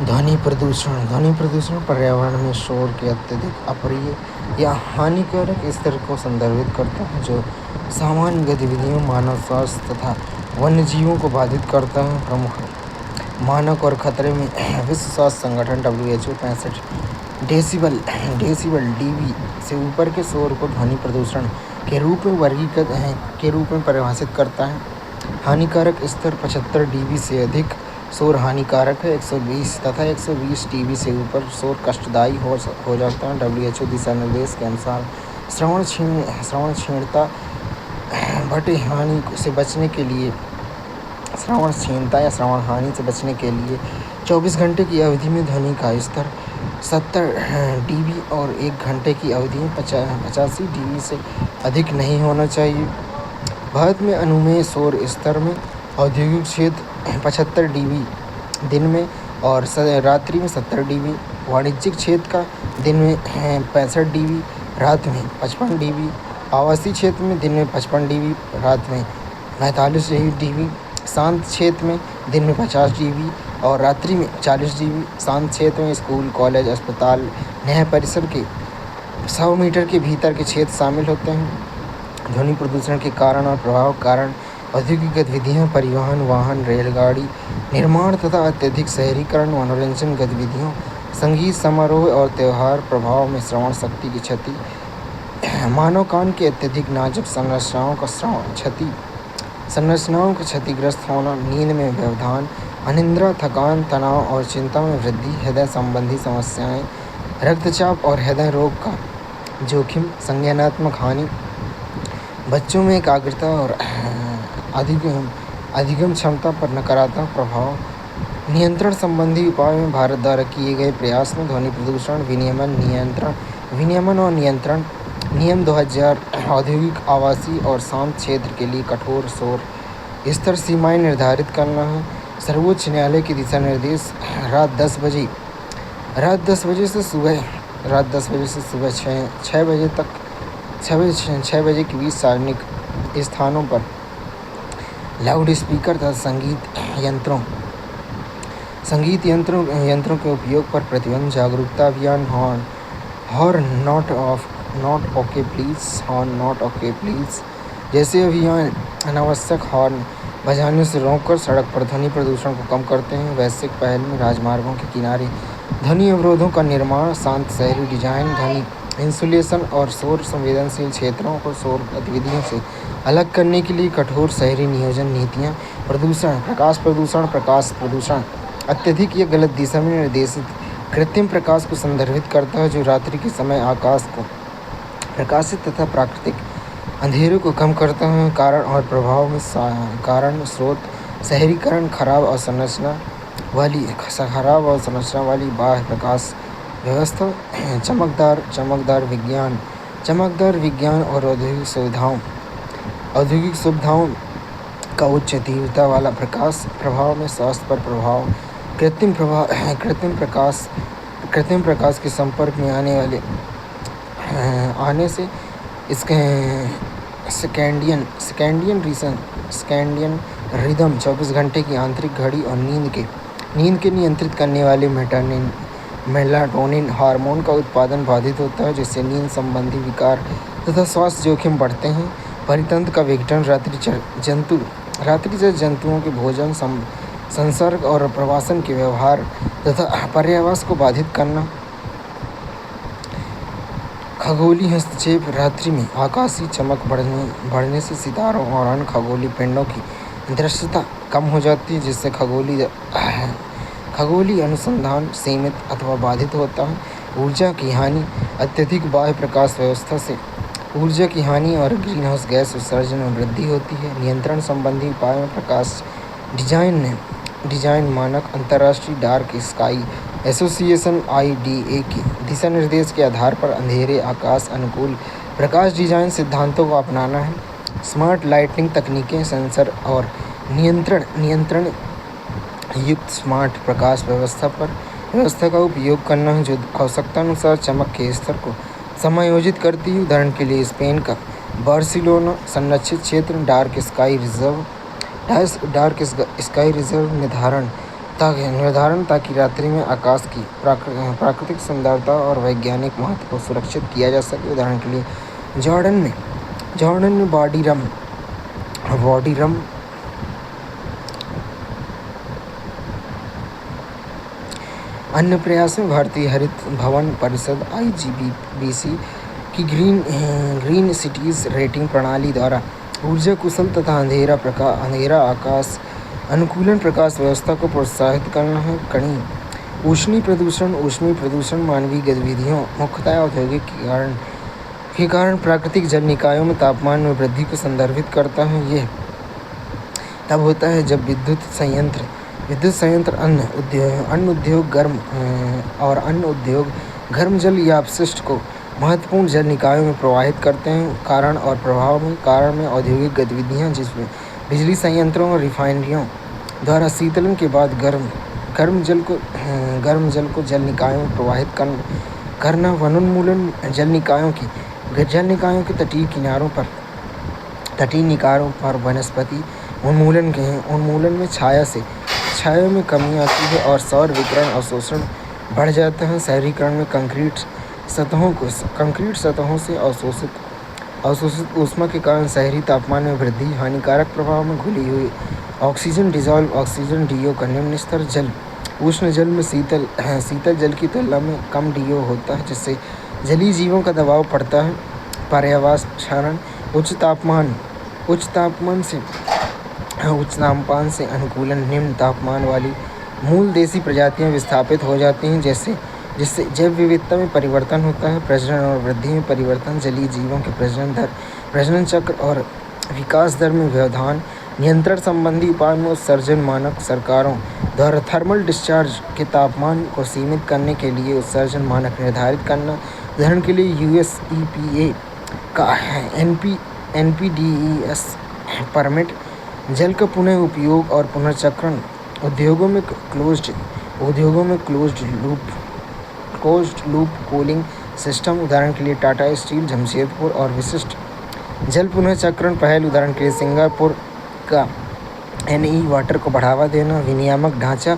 ध्वनि प्रदूषण पर्यावरण में शोर के अत्यधिक अप्रिय या हानिकारक स्तर को संदर्भित करता है जो सामान्य गतिविधियों, मानव स्वास्थ्य तथा वन्य जीवों को बाधित करता है। प्रमुख मानक और खतरे में विश्व स्वास्थ्य संगठन WHO 65 डेसिबल डीबी से ऊपर के शोर को ध्वनि प्रदूषण के रूप में परिभाषित करता है। हानिकारक स्तर 75 डीबी से अधिक शोर हानिकारक है। 120 तथा 120 डीबी से ऊपर शोर कष्टदायी हो जाता है। WHO दिशा निर्देश के अनुसार श्रवण क्षीणता भटे हानि से बचने के लिए श्रवण क्षीणता या श्रवण हानि से बचने के लिए 24 घंटे की अवधि में ध्वनि का स्तर 70 डीबी और 1 घंटे की अवधि में 85 डीबी से अधिक नहीं होना चाहिए। भारत में अनुमेय शोर स्तर में औद्योगिक क्षेत्र 75 डीबी दिन में और रात्रि में 70 डीबी, वाणिज्यिक क्षेत्र का दिन में 65 डीबी, रात में 55 डीबी, आवासीय क्षेत्र में दिन में 55 डीबी, रात में 45 डीबी, शांत क्षेत्र में दिन में 50 डीबी और रात्रि में 40 डीबी। शांत क्षेत्र में स्कूल, कॉलेज, अस्पताल, न्याय परिसर के 100 मीटर के भीतर के क्षेत्र शामिल होते हैं। ध्वनि प्रदूषण के कारण और प्रभाव कारण औद्योगिक गतिविधियाँ, परिवहन, वाहन, रेलगाड़ी निर्माण तथा अत्यधिक शहरीकरण, मनोरंजन गतिविधियों, संगीत समारोह और त्यौहार प्रभाव में श्रवण शक्ति की क्षति, मानव कान की अत्यधिक नाजुक संरचनाओं का क्षतिग्रस्त होना, नींद में व्यवधान, अनिद्रा, थकान, तनाव और चिंता में वृद्धि, हृदय संबंधी समस्याएं, रक्तचाप और हृदय रोग का जोखिम, संज्ञानात्मक हानि, बच्चों में एकाग्रता और अधिगम क्षमता पर नकारात्मक प्रभाव। नियंत्रण संबंधी उपायों में भारत द्वारा किए गए प्रयास में ध्वनि प्रदूषण विनियमन और नियंत्रण नियम 2000, औद्योगिक, आवासीय और शांत क्षेत्र के लिए कठोर शोर स्तर सीमाएं निर्धारित करना है। सर्वोच्च न्यायालय के दिशा निर्देश रात 10 बजे से सुबह 6 बजे तक 6 बजे के बीच सार्वजनिक स्थानों पर लाउड स्पीकर तथा संगीत यंत्रों के उपयोग पर प्रतिबंध, जागरूकता अभियान, हॉर्न नॉट ओके प्लीज जैसे अभियान अनावश्यक हॉर्न बजाने से रोककर सड़क पर ध्वनि प्रदूषण को कम करते हैं। वैश्विक पहल में राजमार्गों के किनारे ध्वनि अवरोधों का निर्माण, शांत शहरी डिजाइन, ध्वनि इंसुलेशन और शोर संवेदनशील क्षेत्रों को शोर गतिविधियों से अलग करने के लिए कठोर शहरी नियोजन नीतियाँ। प्रकाश प्रदूषण अत्यधिक या गलत दिशा में निर्देशित कृत्रिम प्रकाश को संदर्भित करता है जो रात्रि के समय आकाश को प्रकाशित तथा प्राकृतिक अंधेरे को कम करता है। कारण और प्रभाव में कारण स्रोत शहरीकरण, खराब अवसंरचना वाली बाह्य प्रकाश व्यवस्था, चमकदार विज्ञान और औद्योगिक सुविधाओं का उच्च तीव्रता वाला प्रकाश। प्रभाव में स्वास्थ्य पर प्रभाव, कृत्रिम प्रकाश के संपर्क में आने से सर्कैडियन रिदम, 24 घंटे की आंतरिक घड़ी और नींद के नियंत्रित करने वाले मेलाटोनिन हार्मोन का उत्पादन बाधित होता है जिससे नींद संबंधी विकार तथा स्वास्थ्य जोखिम बढ़ते हैं। परितंत्र का विघटन, रात्रिचर जंतुओं के भोजन, संसर्ग और प्रवासन के व्यवहार तथा पर्यावरण को बाधित करना। खगोलीय हस्तक्षेप, रात्रि में आकाशीय चमक बढ़ने से सितारों और अन्य खगोलीय पिंडों की दृश्यता कम हो जाती है जिससे खगोलीय अनुसंधान सीमित अथवा बाधित होता है। ऊर्जा की हानि, अत्यधिक बाह्य प्रकाश व्यवस्था से ऊर्जा की हानि और ग्रीनहाउस गैस उत्सर्जन में वृद्धि होती है। नियंत्रण संबंधी उपायों में प्रकाश डिजाइन मानक, अंतर्राष्ट्रीय डार्क स्काई एसोसिएशन IDA के दिशा निर्देश के आधार पर अंधेरे आकाश अनुकूल प्रकाश डिजाइन सिद्धांतों को अपनाना है। स्मार्ट लाइटिंग तकनीकें, सेंसर और नियंत्रण युक्त स्मार्ट प्रकाश व्यवस्था का उपयोग करना है जो आवश्यकतानुसार चमक के स्तर को समायोजित करती है। उदाहरण के लिए स्पेन का बार्सिलोना संरक्षित क्षेत्र डार्क स्काई रिजर्व निर्धारण ताकि रात्रि में आकाश की प्राकृतिक सुंदरता और वैज्ञानिक महत्व को सुरक्षित किया जा सके। उदाहरण के लिए जॉर्डन में बॉडी रम अन्य प्रयास में भारतीय हरित भवन परिषद IGBC की ग्रीन सिटीज रेटिंग प्रणाली द्वारा ऊर्जा कुशल तथा अंधेरा आकाश अनुकूलन प्रकाश व्यवस्था को प्रोत्साहित करना है। कड़ी ऊष्मीय प्रदूषण मानवीय गतिविधियों मुख्यतः औद्योगिक के कारण प्राकृतिक जल निकायों में तापमान में वृद्धि को संदर्भित करता है। यह तब होता है जब विद्युत संयंत्र अन्य उद्योग गर्म जल या अपशिष्ट को महत्वपूर्ण जल निकायों में प्रवाहित करते हैं। कारण में औद्योगिक गतिविधियां, जिसमें बिजली संयंत्रों और रिफाइनरियों द्वारा शीतलन के बाद गर्म जल को जल निकायों में प्रवाहित करना। वनोन्मूलन जल निकायों के तटीय किनारों पर वनस्पति उन्मूलन में छाया में कमी आती है और सौर विकिरण अवशोषण बढ़ जाता है। शहरीकरण में कंक्रीट सतहों से अवशोषित ऊष्मा के कारण शहरी तापमान में वृद्धि, हानिकारक प्रभाव में घुली हुई ऑक्सीजन DO का निम्न स्तर, उष्ण जल में शीतल जल की तुलना में कम DO होता है, जिससे जलीय जीवों का दबाव पड़ता है। पर्यावरण उच्च तापमान से अनुकूलन निम्न तापमान वाली मूल देशी प्रजातियां विस्थापित हो जाती हैं, जिससे जैव विविधता में परिवर्तन होता है। प्रजनन और वृद्धि में परिवर्तन जलीय जीवों के प्रजनन चक्र और विकास दर में व्यवधान, नियंत्रण संबंधी उपाय में उत्सर्जन मानक सरकारों द्वारा थर्मल डिस्चार्ज के तापमान को सीमित करने के लिए उत्सर्जन मानक निर्धारित करना। उदाहरण के लिए US EPA का NPDES परमिट जल का पुनः उपयोग और पुनर्चक्रण उद्योगों में क्लोज्ड लूप कूलिंग सिस्टम, उदाहरण के लिए टाटा स्टील जमशेदपुर, और विशिष्ट जल पुनर्चक्रण पहल, उदाहरण के लिए सिंगापुर का NE वाटर को बढ़ावा देना। विनियामक ढांचा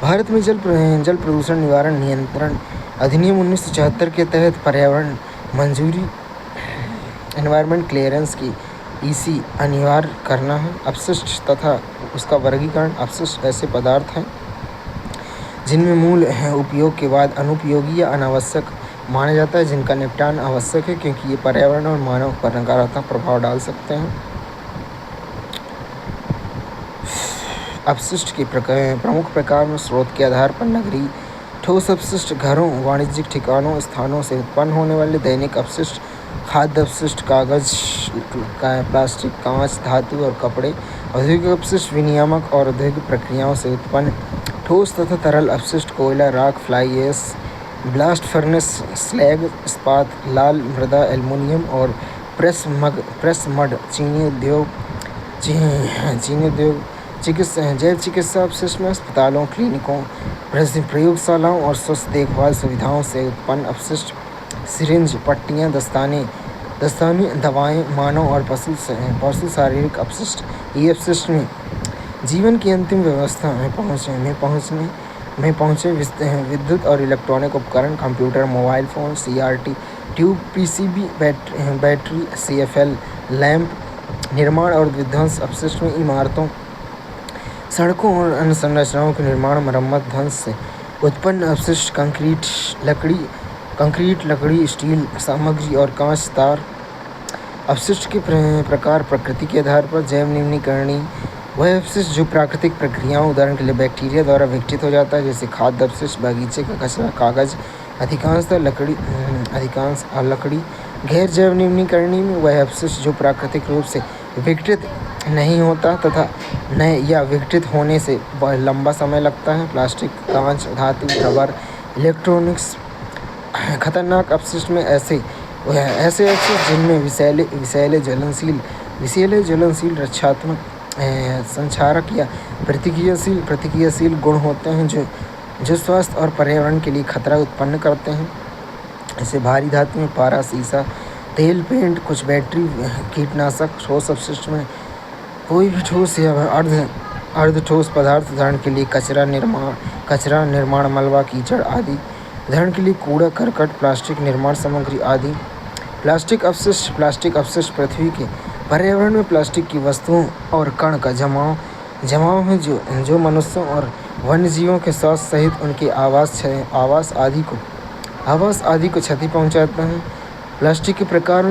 भारत में जल प्रदूषण निवारण नियंत्रण अधिनियम 1974 के तहत पर्यावरण मंजूरी एनवायरमेंट क्लियरेंस की EC अनिवार्य करना है। अपशिष्ट तथा उसका वर्गीकरण। अपशिष्ट ऐसे पदार्थ हैं जिनमें मूल उपयोग के बाद अनुपयोगी या अनावश्यक माना जाता है, जिनका निपटान आवश्यक है क्योंकि ये पर्यावरण और मानव पर नकारात्मक प्रभाव डाल सकते हैं। अपशिष्ट के प्रमुख प्रकार में स्रोत के आधार पर नगरीय ठोस अपशिष्ट, घरों, वाणिज्यिक ठिकानों, स्थानों से उत्पन्न होने वाले दैनिक अपशिष्ट, खाद्य अपशिष्ट, कागज, प्लास्टिक, कांच, धातु और कपड़े, औद्योगिक अपशिष्ट, विनियामक और औद्योगिक प्रक्रियाओं से उत्पन्न ठोस तथा तरल अपशिष्ट, कोयला, राख, fly ash, blast furnace, slag, इस्पात, लाल मृदा, एल्युमिनियम और प्रेस मड, चीनी उद्योग, जैव चिकित्सा अपशिष्ट में अस्पतालों, क्लिनिकों, प्रयोगशालाओं और स्वास्थ्य देखभाल सुविधाओं से उत्पन्न अपशिष्ट, सिरिंज, पट्टियाँ, दस्ताने, दवाएं, मानव और पशु शारीरिक अपशिष्ट। ये अपशिष्ट में जीवन की अंतिम व्यवस्था में पहुँचे विद्युत और इलेक्ट्रॉनिक उपकरण, computer, mobile phone, CRT tube, PCB, battery, CFL lamp, निर्माण और विध्वंस अपशिष्ट में इमारतों, सड़कों और अन्य संरचनाओं के निर्माण, मरम्मत, ध्वंस से उत्पन्न अपशिष्ट, कंक्रीट, लकड़ी, स्टील सामग्री और कांच, तार। अपशिष्ट के प्रकार प्रकृति के आधार पर। जैव निम्नीकरणीय वह अपशिष्ट जो प्राकृतिक प्रक्रियाओं, उदाहरण के लिए बैक्टीरिया द्वारा विघटित हो जाता है, जैसे खाद्य अपशिष्ट, बगीचे का कचरा, कागज, अधिकांशतः लकड़ी। गैर जैव निम्नीकरणीय में वह अपशिष्ट जो प्राकृतिक रूप से विघटित नहीं होता तथा या विघटित होने से लंबा समय लगता है, प्लास्टिक, कांच, धातु, रबर, इलेक्ट्रॉनिक्स। खतरनाक अपशिष्ट में ऐसे अपशिष्ट जिनमें विषैले, ज्वलनशील, रक्षात्मक, संक्षारक या प्रतिक्रियाशील गुण होते हैं जो स्वास्थ्य और पर्यावरण के लिए खतरा उत्पन्न करते हैं। ऐसे भारी धातु में पारा, सीसा, तेल, पेंट, कुछ बैटरी, कीटनाशक। ठोस अपशिष्ट में कोई भी ठोस या अर्ध ठोस पदार्थ उदाहरण के लिए कचरा निर्माण मलबा कीचड़ आदि। उदाहरण के लिए कूड़ा करकट प्लास्टिक निर्माण सामग्री आदि। प्लास्टिक अवशिष्ट पृथ्वी के पर्यावरण में प्लास्टिक की वस्तुओं और कण का जमाव है जो मनुष्यों और वन्यजीवों के स्वास्थ्य सहित उनके आवास आदि को क्षति पहुंचाता है। प्लास्टिक के प्रकार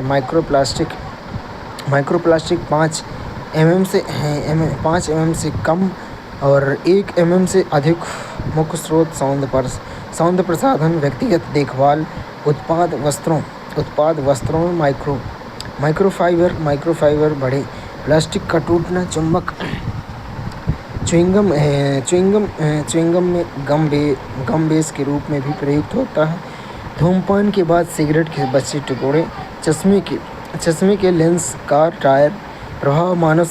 में माइक्रोप्लास्टिक 5 mm से कम और 1 mm से अधिक। मुख्य स्रोत सौंदर्य प्रसाधन व्यक्तिगत देखभाल उत्पाद वस्त्रों में माइक्रोफाइबर बड़े प्लास्टिक का टूटना चुंबक च्युइंगम में गम बेस के रूप में भी प्रयुक्त होता है। धूम्रपान के बाद सिगरेट के बचे टुकड़े चश्मे के लेंस कार टायर प्रभाव मानव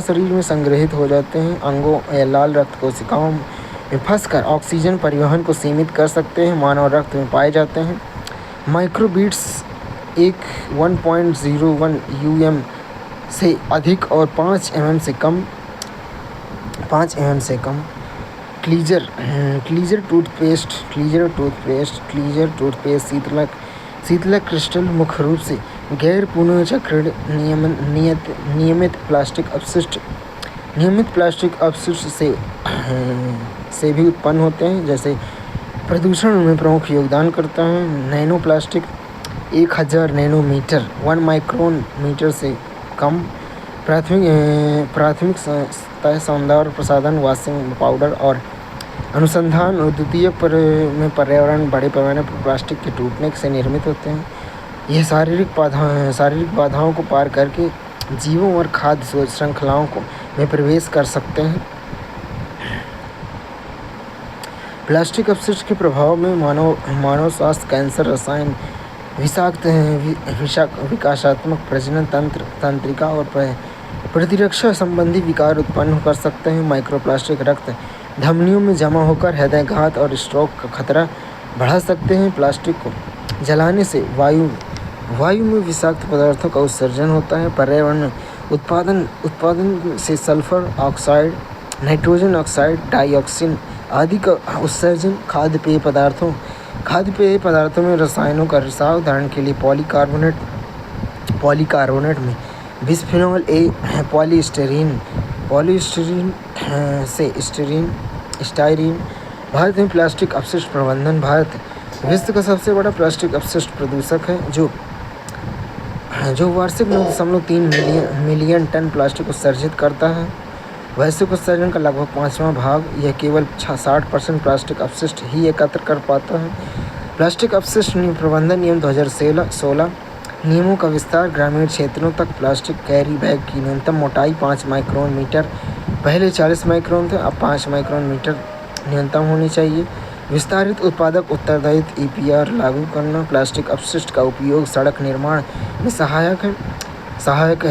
शरीर में संग्रहित हो जाते हैं। अंगों या लाल रक्त कोशिकाओं में फंसकर ऑक्सीजन परिवहन को सीमित कर सकते हैं। मानव रक्त में पाए जाते हैं। माइक्रोबीट्स 1.01 UM से अधिक और 5 mm से कम। क्लीजर टूथपेस्ट शीतलक क्रिस्टल मुख्य रूप से गैर पुनर्चक्रण नियमित प्लास्टिक अपशिष्ट से भी उत्पन्न होते हैं, जैसे प्रदूषण में प्रमुख योगदान करता है। नैनो प्लास्टिक 1000 नैनोमीटर 1 माइक्रोमीटर से कम। प्राथमिक सौंदर्य प्रसाधन वाशिंग पाउडर और अनुसंधान उद्योग में पर्यावरण बड़े पैमाने पर प्लास्टिक के टूटने से निर्मित होते हैं। यह शारीरिक बाधाओं को पार करके जीवों और खाद्य श्रृंखलाओं में प्रवेश कर सकते हैं। प्लास्टिक अपशिष्ट के प्रभाव में मानव स्वास्थ्य, कैंसर, रसायन विकासात्मक प्रजनन तंत्रिका और प्रतिरक्षा संबंधी विकार उत्पन्न कर सकते हैं। माइक्रोप्लास्टिक रक्त धमनियों में जमा होकर हृदयाघात और स्ट्रोक का खतरा बढ़ा सकते हैं। प्लास्टिक को जलाने से वायु में विषाक्त पदार्थों का उत्सर्जन होता है। पर्यावरण में उत्पादन से sulphur oxide, nitrogen oxide, dioxin आदि का उत्सर्जन। खाद्य पेय पदार्थों में रसायनों का रिसाव। उदाहरण के लिए पॉलीकार्बोनेट में बिस्फेनॉल ए, पॉलीस्टाइरीन से स्टाइरीन। भारत में प्लास्टिक अपशिष्ट प्रबंधन। भारत विश्व का सबसे बड़ा प्लास्टिक अपशिष्ट प्रदूषक है, जो वार्षिक 9.3 मिलियन टन प्लास्टिक उत्सर्जित करता है। वैश्विक उत्सर्जन का लगभग 5वां भाग। यह केवल 60% प्लास्टिक अपशिष्ट ही एकत्र कर पाता है। प्लास्टिक अपशिष्ट प्रबंधन नियम 2016 नियमों का विस्तार। ग्रामीण क्षेत्रों तक प्लास्टिक कैरी बैग की न्यूनतम मोटाई 5 माइक्रोन मीटर, पहले 40 माइक्रोन थे, अब 5 माइक्रोन मीटर न्यूनतम होनी चाहिए। विस्तारित उत्पादक उत्तरदायित्व EPR लागू करना। प्लास्टिक अपशिष्ट का उपयोग सड़क निर्माण में सहायक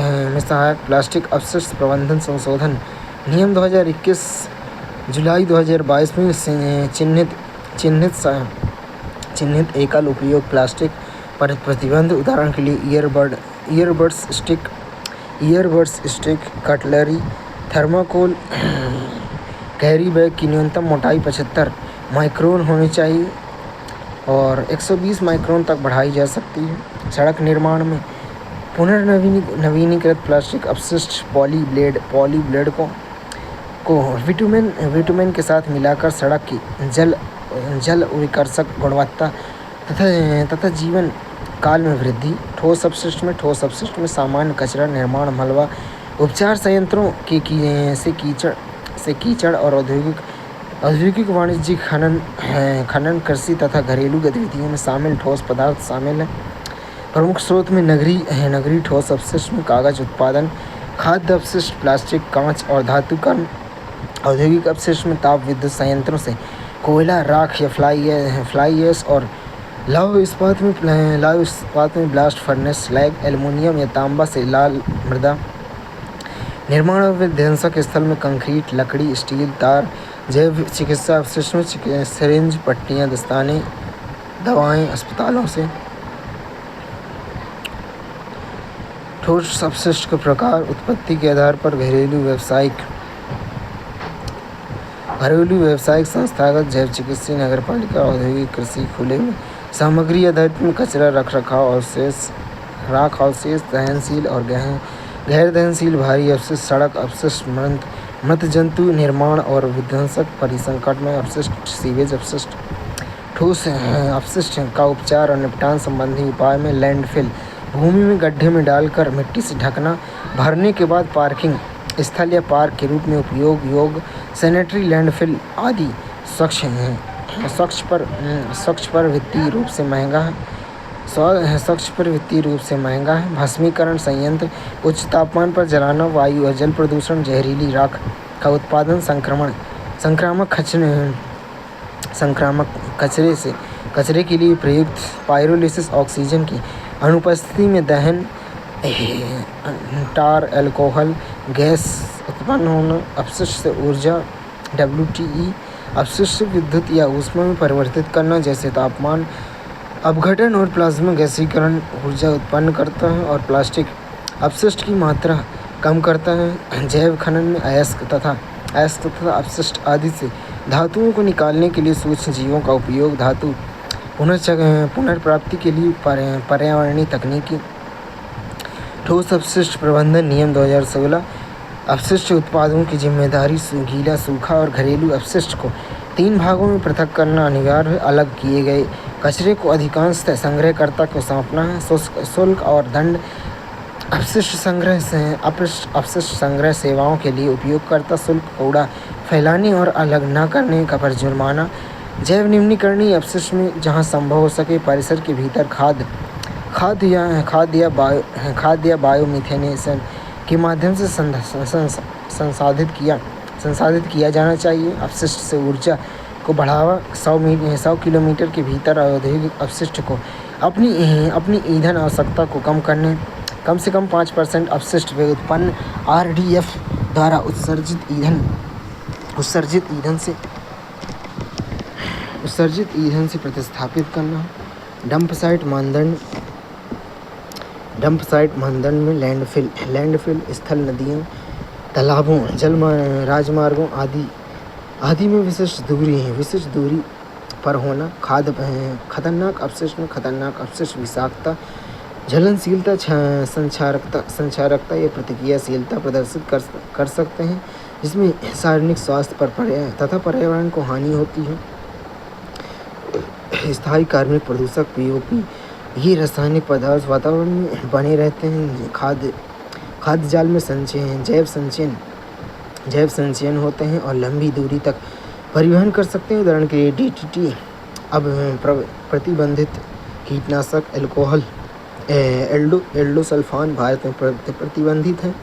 प्लास्टिक अपशिष्ट प्रबंधन संशोधन नियम 2021 जुलाई 2022 में चिन्हित एकल उपयोग प्लास्टिक पर प्रतिबंध। उदाहरण के लिए earbuds stick, cutlery, thermocol. Carry bag की न्यूनतम मोटाई 75 माइक्रोन होनी चाहिए और 120 माइक्रोन तक बढ़ाई जा सकती है। सड़क निर्माण में पुनर्नवीनीकृत प्लास्टिक अपशिष्ट पॉली ब्लेड को विटुमेन के साथ मिलाकर सड़क की जल विकर्षक गुणवत्ता तथा जीवन काल में वृद्धि। ठोस अपशिष्ट में सामान्य कचरा, निर्माण मलबा, उपचार संयंत्रों से कीचड़ और औद्योगिक वाणिज्यिक खनन, कृषि तथा घरेलू गतिविधियों में शामिल ठोस पदार्थ शामिल हैं। प्रमुख स्रोत में नगरीय ठोस अपशिष्ट में कागज उत्पादन, खाद्य अपशिष्ट, प्लास्टिक, कांच और धातु कर्म। औद्योगिक अपशिष्ट में ताप विद्युत संयंत्रों से कोयला, राख या फ्लाई ऐश और लौह इस्पात में ब्लास्ट फर्नेस, स्लैग, एल्युमिनियम या तांबा से लाल मृदा। निर्माण और विध्वंसक स्थल में कंक्रीट, लकड़ी, स्टील, तार। जैव चिकित्सा अपशिष्ट में सिरिंज, पट्टियाँ, दस्ताने, दवाएं अस्पतालों से। ठोस अपशिष्ट के प्रकार उत्पत्ति के आधार पर घरेलू व्यावसायिक संस्थागत जैव चिकित्सीय नगरपालिका औद्योगिक कृषि खुले में सामग्री आधारित में कचरा राख अवशेष दहनशील और गैर दहनशील भारी अपशिष्ट सड़क अपशिष्ट मृत जंतु निर्माण और विध्वंसक परिसंकट में अपशिष्ट सीवेज अपशिष्ट ठोस अपशिष्ट का उपचार और निपटान संबंधी उपाय में लैंडफिल भूमि में गड्ढे में डालकर मिट्टी से ढकना भरने के बाद पार्किंग स्थल या पार्क के रूप में उपयोग योग सैनिटरी लैंडफिल आदि स्वच्छ पर वित्तीय रूप से महंगा है। भस्मीकरण संयंत्र उच्च तापमान पर जलाना वायु और जल प्रदूषण जहरीली राख का उत्पादन संक्रामक कचरे के लिए प्रयुक्त पायरोलिसिस ऑक्सीजन की अनुपस्थिति में दहन टार अल्कोहल गैस उत्पन्न होना अपशिष्ट से ऊर्जा WTE अपशिष्ट विद्युत या ऊष्मा में परिवर्तित करना जैसे तापमान अपघटन और प्लाज्मा गैसीकरण ऊर्जा उत्पन्न करता है और प्लास्टिक अपशिष्ट की मात्रा कम करता है। जैव खनन में अयस्क तथा अपशिष्ट आदि से धातुओं को निकालने के लिए सूक्ष्म जीवों का उपयोग धातु पुनर्प्राप्ति के लिए पर्यावरणीय तकनीकी ठोस अपशिष्ट प्रबंधन नियम 2016 अपशिष्ट उत्पादों की जिम्मेदारी गीला सूखा और घरेलू अपशिष्ट को 3 भागों में पृथक करना अनिवार्य है। अलग किए गए कचरे को अधिकांशतः संग्रहकर्ता को सौंपना है। शुल्क और दंड अपशिष्ट संग्रह सेवाओं के लिए उपयोगकर्ता शुल्क कूड़ा फैलाने और अलग न करने का पर जुर्माना। जैव निम्नीकरणीय अपशिष्ट में जहां संभव हो सके परिसर के भीतर खाद या बायोमिथेनेशन के माध्यम से संसाधित किया जाना चाहिए। अपशिष्ट से ऊर्जा को बढ़ावा 100 किलोमीटर के भीतर औद्योगिक अपशिष्ट को अपनी ईंधन आवश्यकता को कम से कम 5% अपशिष्ट वे उत्पन्न RDF द्वारा उत्सर्जित ईंधन से प्रतिस्थापित करना। डंप साइट मानदंड में लैंडफिल स्थल नदियों तालाबों राजमार्गों आदि में विशिष्ट दूरी पर होना। खतरनाक अपशिष्ट में खतरनाक अपशिष्ट विषाक्तता ज्वलनशीलता संचारकता या प्रतिक्रियाशीलता प्रदर्शित कर सकते हैं जिसमें सार्वजनिक स्वास्थ्य पर तथा पर्यावरण को हानि होती है। स्थायी कार्बनिक प्रदूषक POP ये रासायनिक पदार्थ वातावरण में बने रहते हैं। खाद्य जाल में जैव संचयन होते हैं और लंबी दूरी तक परिवहन कर सकते हैं। उदाहरण के लिए DDT अब प्रतिबंधित कीटनाशक अल्कोहल एल्डोसल्फान भारत में प्रतिबंधित है।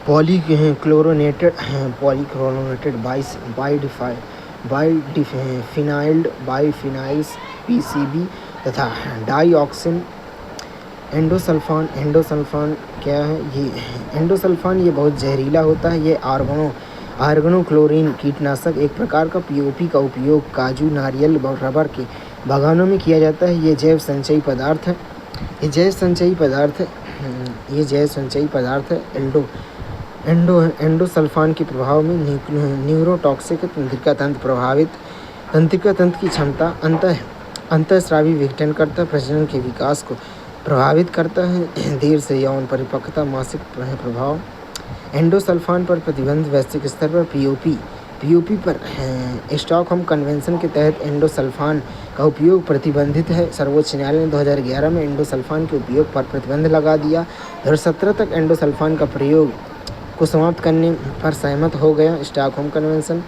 पॉलीक्लोरोनेटेड बाइफिनाइल्स PCB तथा डाइऑक्सिन एंडोसल्फान क्या है ये एंडोसल्फान ये बहुत जहरीला होता है। ये आर्गनोक्लोरीन कीटनाशक एक प्रकार का POP का उपयोग काजू नारियल और रबर के बागानों में किया जाता है। ये जैव संचयी पदार्थ है। एंडोसल्फान के प्रभाव में न्यूरोटॉक्सिक तंत्रिका तंत्र की क्षमता अंतःस्रावी विघटन करता है। प्रजनन के विकास को प्रभावित करता है। देर से यौन परिपक्वता मासिक प्रभाव। एंडोसल्फान पर प्रतिबंध वैश्विक स्तर पर POP पर स्टॉकहोम कन्वेंशन के तहत एंडोसल्फान का उपयोग प्रतिबंधित है। सर्वोच्च न्यायालय ने 2011 में एंडोसल्फान के उपयोग पर प्रतिबंध लगा दिया। 2017 तक एंडोसल्फान का प्रयोग को समाप्त करने पर सहमत हो गया स्टॉकहोम कन्वेंशन।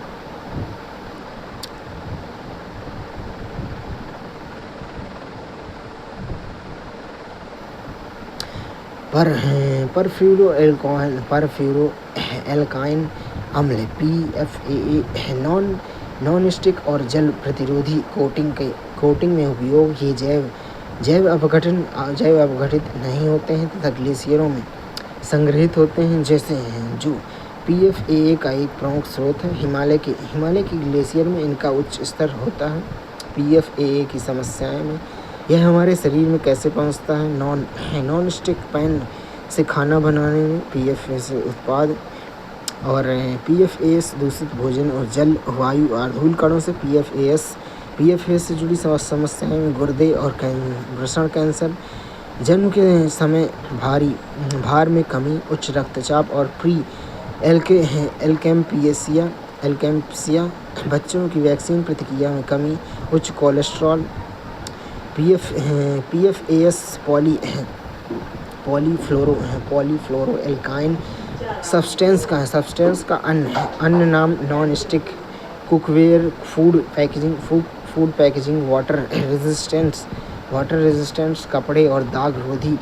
परफ्यूरोएल्काइन अम्ल PFAA नॉन स्टिक और जल प्रतिरोधी कोटिंग में उपयोग। ये जैव अपघटित नहीं होते हैं तथा ग्लेशियरों में संग्रहित होते हैं जैसे जो PFAA का एक प्रमुख स्रोत है। हिमालय के ग्लेशियर में इनका उच्च स्तर होता है। PFAA की समस्याएं में यह हमारे शरीर में कैसे पहुंचता है? नॉन स्टिक पैन से खाना बनाने में, PFAS उत्पाद और PFAS दूषित भोजन और जल, वायु और धूल कणों से PFAS से जुड़ी समस्याएं में गुर्दे और वृषण कैंसर, जन्म के समय भार में कमी, उच्च रक्तचाप और एलकैम्पिया, बच्चों की वैक्सीन प्रतिक्रिया में कमी, उच्च कोलेस्ट्रॉल, PFAS पॉलीफ्लोरो एल्काइन सब्सटेंस का अन्य नाम non stick cookware, food packaging, water resistance कपड़े और दाग रोधी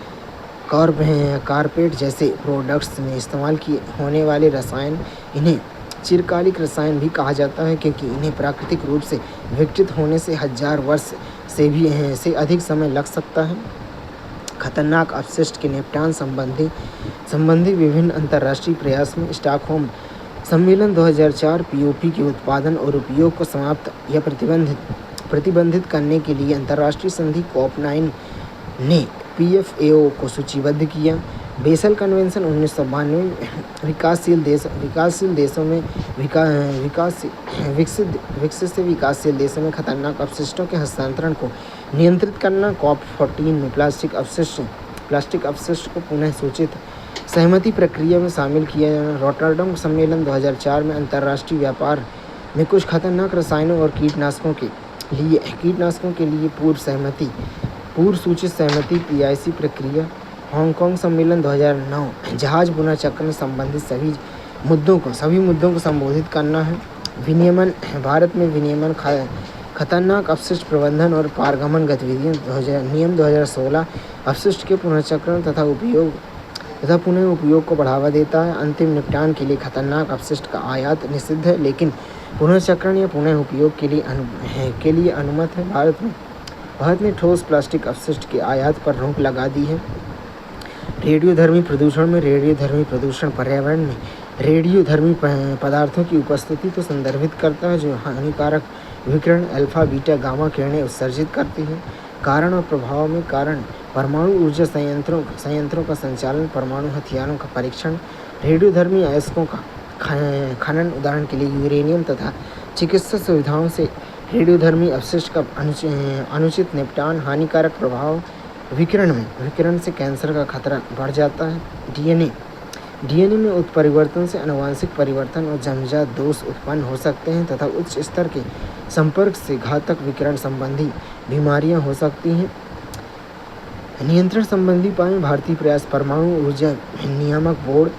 कारपेट जैसे प्रोडक्ट्स में इस्तेमाल किए होने वाले रसायन। इन्हें चिरकालिक रसायन भी कहा जाता है क्योंकि इन्हें प्राकृतिक रूप से विकसित होने से 1000 वर्ष से अधिक समय लग सकता है। खतरनाक अपशिष्ट के निपटान संबंधी विभिन्न अंतर्राष्ट्रीय प्रयास में स्टॉकहोम सम्मेलन 2004 POP के उत्पादन और उपयोग को समाप्त या प्रतिबंधित करने के लिए अंतर्राष्ट्रीय संधि COP9 ने PFAO को सूचीबद्ध किया। बेसल कन्वेंशन 1992 विकसित देशों में खतरनाक अपशिष्टों के हस्तांतरण को नियंत्रित करना। COP14 में प्लास्टिक अपशिष्ट को पुनः सूचित सहमति प्रक्रिया में शामिल किया जाना। रॉटरडम सम्मेलन 2004 में अंतर्राष्ट्रीय व्यापार में कुछ खतरनाक रसायनों और कीटनाशकों के लिए पूर्व सूचित सहमति PIC प्रक्रिया। हांगकांग सम्मेलन 2009 जहाज पुनर्चक्रण संबंधित सभी मुद्दों को संबोधित करना है। भारत में विनियमन, खतरनाक अपशिष्ट प्रबंधन और पारगमन गतिविधियों नियम 2016 अपशिष्ट के पुनर्चक्रण तथा पुनः उपयोग को बढ़ावा देता है। अंतिम निपटान के लिए खतरनाक अपशिष्ट का आयात निषिद्ध है, लेकिन पुनर्चक्रण या पुनः उपयोग के लिए अनुमत है। भारत ने ठोस प्लास्टिक अपशिष्ट के आयात पर रोक लगा दी है। रेडियोधर्मी प्रदूषण पर्यावरण में रेडियोधर्मी पदार्थों की उपस्थिति को संदर्भित करता है जो हानिकारक विकिरण अल्फा, बीटा, गामा किरणें उत्सर्जित करती हैं। कारण और प्रभाव में परमाणु ऊर्जा संयंत्रों का संचालन, परमाणु हथियारों का परीक्षण, रेडियोधर्मी अयस्कों का खनन, उदाहरण के लिए यूरेनियम, तथा चिकित्सा सुविधाओं से रेडियोधर्मी अपशिष्ट का अनुचित निपटान। हानिकारक प्रभाव विकिरण से कैंसर का खतरा बढ़ जाता है। डीएनए में उत्परिवर्तन से आनुवंशिक परिवर्तन और जन्मजात दोष उत्पन्न हो सकते हैं तथा उच्च स्तर के संपर्क से घातक विकिरण संबंधी बीमारियां हो सकती हैं। नियंत्रण संबंधी उपाय भारतीय प्रयास परमाणु ऊर्जा नियामक बोर्ड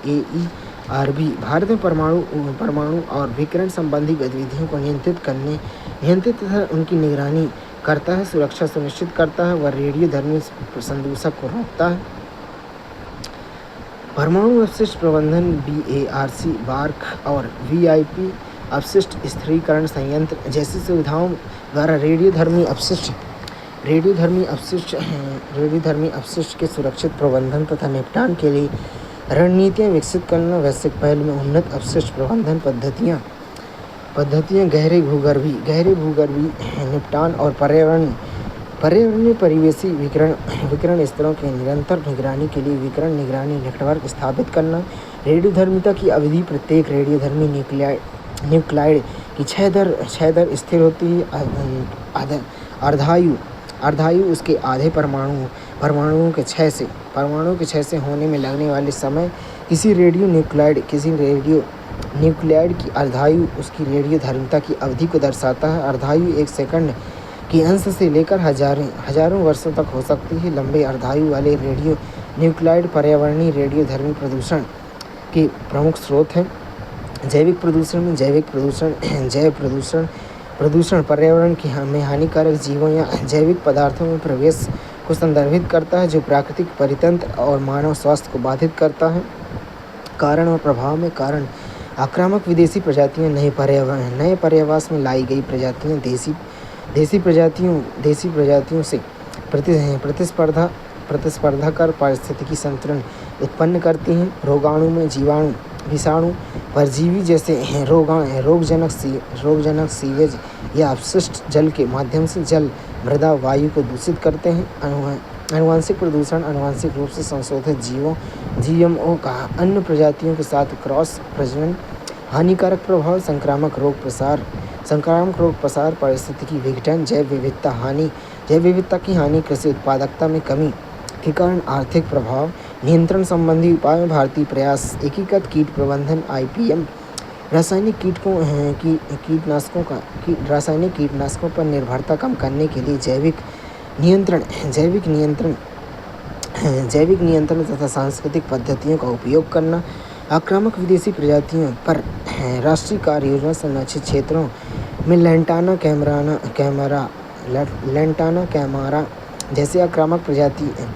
AERB भारत में परमाणु और विकिरण संबंधी गतिविधियों को नियंत्रित तथा उनकी निगरानी करता है, सुरक्षा सुनिश्चित करता है व रेडियोधर्मी संदूषक को रोकता है। परमाणु अपशिष्ट प्रबंधन BARC और VIP अपशिष्ट स्थिरीकरण संयंत्र जैसी सुविधाओं द्वारा रेडियोधर्मी अपशिष्ट के सुरक्षित प्रबंधन तथा निपटान के लिए रणनीतियाँ विकसित करना। वैश्विक पहल में उन्नत अपशिष्ट प्रबंधन पद्धतियाँ गहरे भूगर्भी निपटान और पर्यावरणीय परिवेशी विकिरण स्तरों की निरंतर निगरानी के लिए विकिरण निगरानी नेटवर्क स्थापित करना। रेडियोधर्मिता की अवधि प्रत्येक रेडियोधर्मी न्यूक्लाइड की क्षय दर स्थिर होती है। अर्धायु उसके आधे परमाणुओं के क्षय से होने में लगने वाले समय। किसी रेडियो न्यूक्लाइड की अर्धायु उसकी रेडियोधर्मिता की अवधि को दर्शाता है। अर्धायु 1 सेकंड के अंश से लेकर हजारों वर्षों तक हो सकती है। लंबे अर्धायु वाले रेडियो न्यूक्लाइड पर्यावरणीय रेडियोधर्मी प्रदूषण के प्रमुख स्रोत हैं। जैव प्रदूषण पर्यावरण में हानिकारक जीवों या जैविक पदार्थों में प्रवेश को संदर्भित करता है जो प्राकृतिक परितंत्र और मानव स्वास्थ्य को बाधित करता है। कारण और प्रभाव में आक्रामक विदेशी प्रजातियां, नए पर्यावास में लाई गई प्रजातियां देसी प्रजातियों से प्रतिस्पर्धा कर पारिस्थितिकी संतुलन उत्पन्न करती हैं। रोगाणु में जीवाणु, विषाणु, परजीवी जैसे रोगजनक सीवेज या अपशिष्ट जल के माध्यम से जल, मृदा, वायु को दूषित करते हैं। आनुवंशिक प्रदूषण आनुवंशिक रूप से संशोधित जीवों जीएमओ का अन्य प्रजातियों के साथ क्रॉस प्रजनन, हानिकारक प्रभाव, संक्रामक रोग प्रसार, पारिस्थितिकी विघटन, जैव विविधता की हानि, कृषि उत्पादकता में कमी के कारण आर्थिक प्रभाव, नियंत्रण संबंधी उपाय, भारतीय प्रयास, एकीकृत कीट प्रबंधन IPM, रासायनिक कीटनाशकों पर निर्भरता कम करने के लिए जैविक नियंत्रण तथा सांस्कृतिक पद्धतियों का उपयोग करना, आक्रामक विदेशी प्रजातियों पर राष्ट्रीय कार्य योजना संरक्षित क्षेत्रों में लैंटाना कैमारा जैसे आक्रामक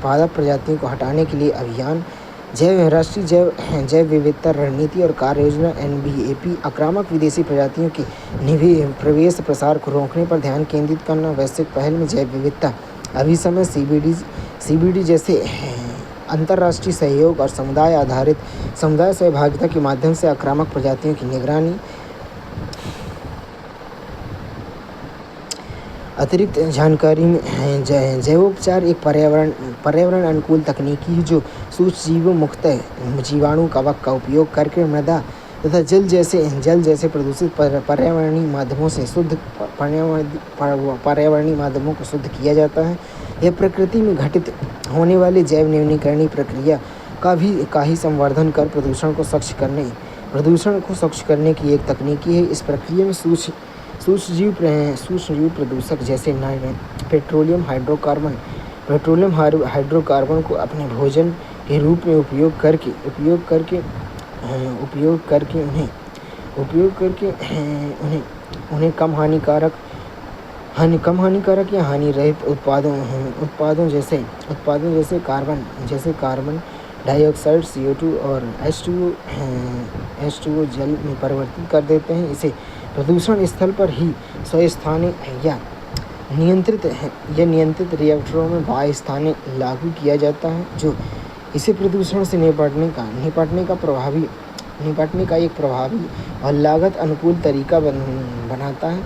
पादप प्रजातियों को हटाने के लिए अभियान, राष्ट्रीय जैव विविधता रणनीति और कार्य योजना NBAP, आक्रामक विदेशी प्रजातियों के प्रवेश प्रसार को रोकने पर ध्यान केंद्रित करना, वैश्विक पहल में जैव विविधता अभिसमय CBD जैसे अंतर्राष्ट्रीय सहयोग और समुदाय सहभागिता के माध्यम से आक्रामक प्रजातियों की निगरानी। अतिरिक्त जानकारी में जैवोपचार एक पर्यावरण अनुकूल तकनीकी है जो सूक्ष्म जीवों मुक्त जीवाणु कवक का उपयोग करके मृदा तथा जल जैसे प्रदूषित पर्यावरणीय माध्यमों को शुद्ध किया जाता है। यह प्रकृति में घटित होने वाले जैव न्यूनीकरणीय प्रक्रिया का ही संवर्धन कर प्रदूषण को स्वच्छ करने की एक तकनीकी है। इस प्रक्रिया में सूक्ष्मजीव प्रदूषक जैसे पेट्रोलियम हाइड्रोकार्बन को अपने भोजन के रूप में उपयोग करके उन्हें कम हानिकारक या हानि रहित उत्पादों जैसे कार्बन डाइऑक्साइड CO2 और H2O जल में परिवर्तित कर देते हैं। इसे प्रदूषण स्थल पर ही स्थानिक या नियंत्रित रिएक्टरों में बाह्य स्थानिक लागू किया जाता है, जो इसे प्रदूषण से निपटने का एक प्रभावी और लागत अनुकूल तरीका बनाता है।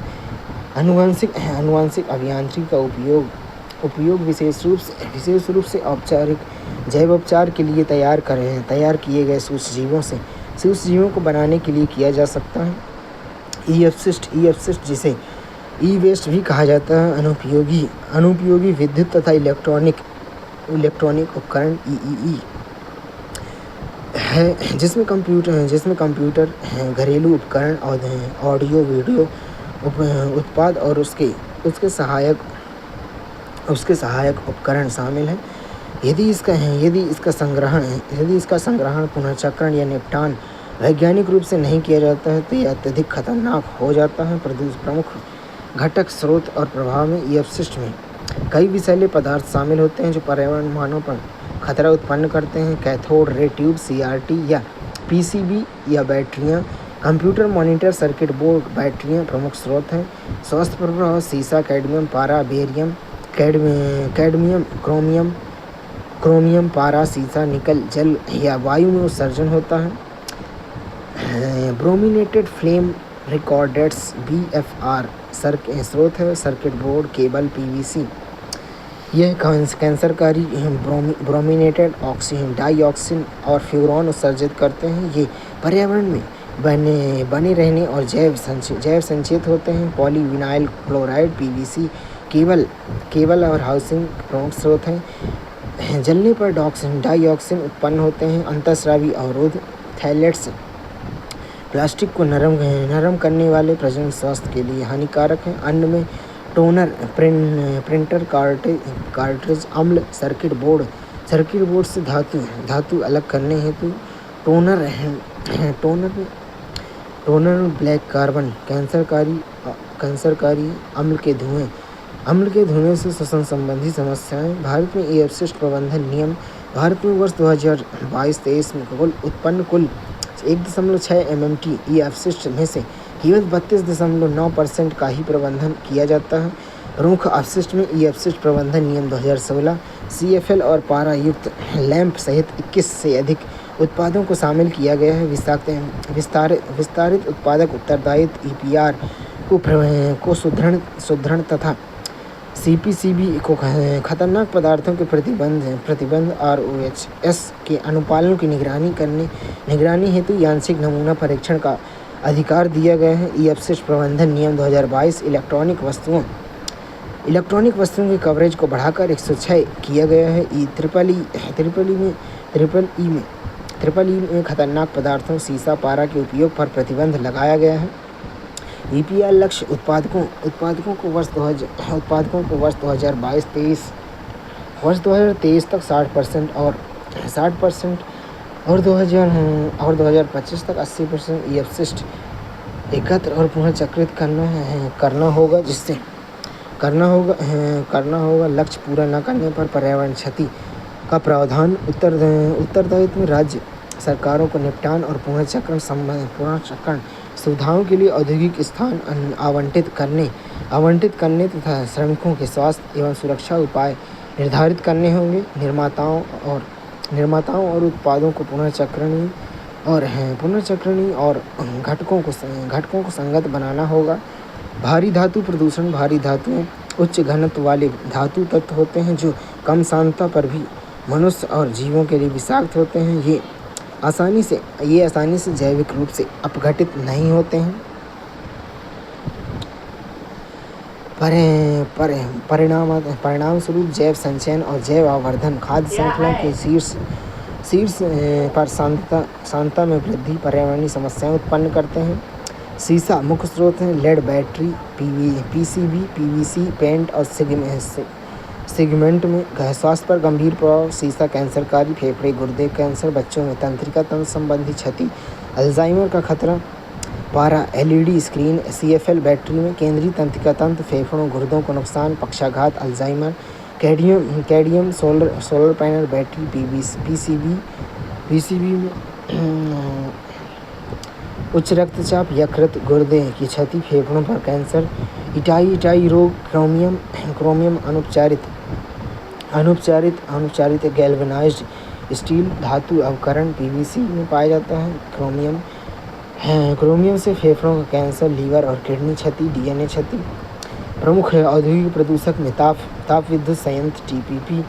आनुवंशिक अभियांत्रिकी का उपयोग विशेष रूप से औपचारिक जैवोपचार के लिए तैयार किए गए सूक्ष्म जीवों को बनाने के लिए किया जा सकता है। ई-अपशिष्ट जिसे ई-वेस्ट भी कहा जाता है, अनुपयोगी विद्युत तथा इलेक्ट्रॉनिक उपकरण EEE है, जिसमें कंप्यूटर घरेलू उपकरण और ऑडियो वीडियो उत्पाद और उसके सहायक उपकरण शामिल हैं। यदि इसका संग्रहण पुनर्चक्रण या निपटान वैज्ञानिक रूप से नहीं किया जाता है तो यह अत्यधिक खतरनाक हो जाता है। प्रमुख घटक स्रोत और प्रभाव में ई-अपशिष्ट में कई विषैले पदार्थ शामिल होते हैं जो पर्यावरण मानव पर खतरा उत्पन्न करते हैं। कैथोड रे ट्यूब CRT या PCB या बैटरियां, कंप्यूटर मॉनिटर सर्किट बोर्ड बैटरियां प्रमुख स्रोत हैं। स्वास्थ्य प्रभाव सीसा, कैडमियम, पारा, बेरियम, क्रोमियम, पारा, सीसा, निकल, जल या वायु में उत्सर्जन होता है। ब्रोमिनेटेड फ्लेम रिकॉर्डेट्स BFR स्रोत है। सर्किट बोर्ड, केबल, PVC यह कैंसरकारी ब्रोमिनेटेड डाइऑक्सिन और फ्यूरॉन उत्सर्जित करते हैं। ये पर्यावरण में बने रहने और जैव संचेत होते हैं। पॉलीविनाइल क्लोराइड PVC केबल और हाउसिंग प्रमुख स्रोत हैं। जलने पर डाइऑक्सिन उत्पन्न होते हैं। अंतःस्रावी अवरोध थैलेट्स प्लास्टिक को नरम करने वाले प्रजनन स्वास्थ्य के लिए हानिकारक हैं। अन्न में टोनर, प्रिंटर कार्ट्रिज, अम्ल, सर्किट बोर्ड से धातु अलग करने हेतु टोनर ब्लैक कार्बन, कैंसरकारी अम्ल के धुएं से श्वसन संबंधी समस्याएं। भारत में ई-अपशिष्ट प्रबंधन नियम। भारत में वर्ष 2022-23 में उत्पन्न कुल 1.6 MMT ई-अपशिष्ट में से केवल 32.9% का ही प्रबंधन किया जाता है। प्रमुख अपशिष्ट में ई-अपशिष्ट प्रबंधन नियम 2016, CFL और पारा युक्त लैंप सहित 21 से अधिक उत्पादों को शामिल किया गया है। विस्तारित उत्पादक उत्तरदायित्व को सुदृढ़ तथा सीपीसीबी को खतरनाक पदार्थों के प्रतिबंध RoHS के अनुपालन की निगरानी हेतु आंशिक नमूना परीक्षण का अधिकार दिया गया है। ई अपशिष्ट प्रबंधन नियम 2022 इलेक्ट्रॉनिक वस्तुओं के कवरेज को बढ़ाकर 106 किया गया है। ट्रिपल ई में खतरनाक पदार्थों सीसा पारा के उपयोग पर प्रतिबंध लगाया गया है। EPR लक्ष्य उत्पादकों को वर्ष 2023 तक 60% और 2025 तक 80% ई अपशिष्ट एकत्र और पुनर्चक्रित करना होगा। लक्ष्य पूरा न करने पर पर्यावरण क्षति का प्रावधान उत्तरदायित्व में राज्य सरकारों को निपटान और पुनर्चक्रण सुविधाओं के लिए औद्योगिक स्थान आवंटित करने तथा श्रमिकों के स्वास्थ्य एवं सुरक्षा उपाय निर्धारित करने होंगे। निर्माताओं और उत्पादों को पुनर्चक्रणीय और घटकों को संगत बनाना होगा। भारी धातु प्रदूषण भारी धातुएं उच्च घनत्व वाले धातु तत्व होते हैं जो कम सांद्रता पर भी मनुष्य और जीवों के लिए विषाक्त होते हैं। ये आसानी से जैविक रूप से अपघटित नहीं होते हैं। परिणाम स्वरूप जैव संचयन और जैव आवर्धन खाद्य श्रृंखला के शीर्ष पर सांद्रता में वृद्धि पर्यावरणीय समस्याएं उत्पन्न करते हैं। सीसा मुख्य स्रोत हैं। Lead battery, PCB, PVC, paint और सेगमेंट में स्वास्थ्य पर गंभीर प्रभाव। सीसा कैंसरकारी, फेफड़े गुर्दे कैंसर, बच्चों में तंत्रिका तंत्र संबंधी क्षति, अल्जाइमर का खतरा। पारा LED स्क्रीन, CFL बैटरी में केंद्रीय तंत्रिका तंत्र, फेफड़ों गुर्दों को नुकसान, पक्षाघात, Alzheimer. Cadmium solar panel battery, PCB में उच्च रक्तचाप, यकृत, गुर्दे की क्षति, फेफड़ों पर कैंसर। इटाई रोग, क्रोमियम अनुपचारित गैल्वेनाइज्ड स्टील धातु अवकरण PVC में पाया जाता है। क्रोमियम से फेफड़ों का कैंसर, लीवर और किडनी क्षति, DNA क्षति। प्रमुख औद्योगिक प्रदूषक में ताप विद्युत संयंत्र TPP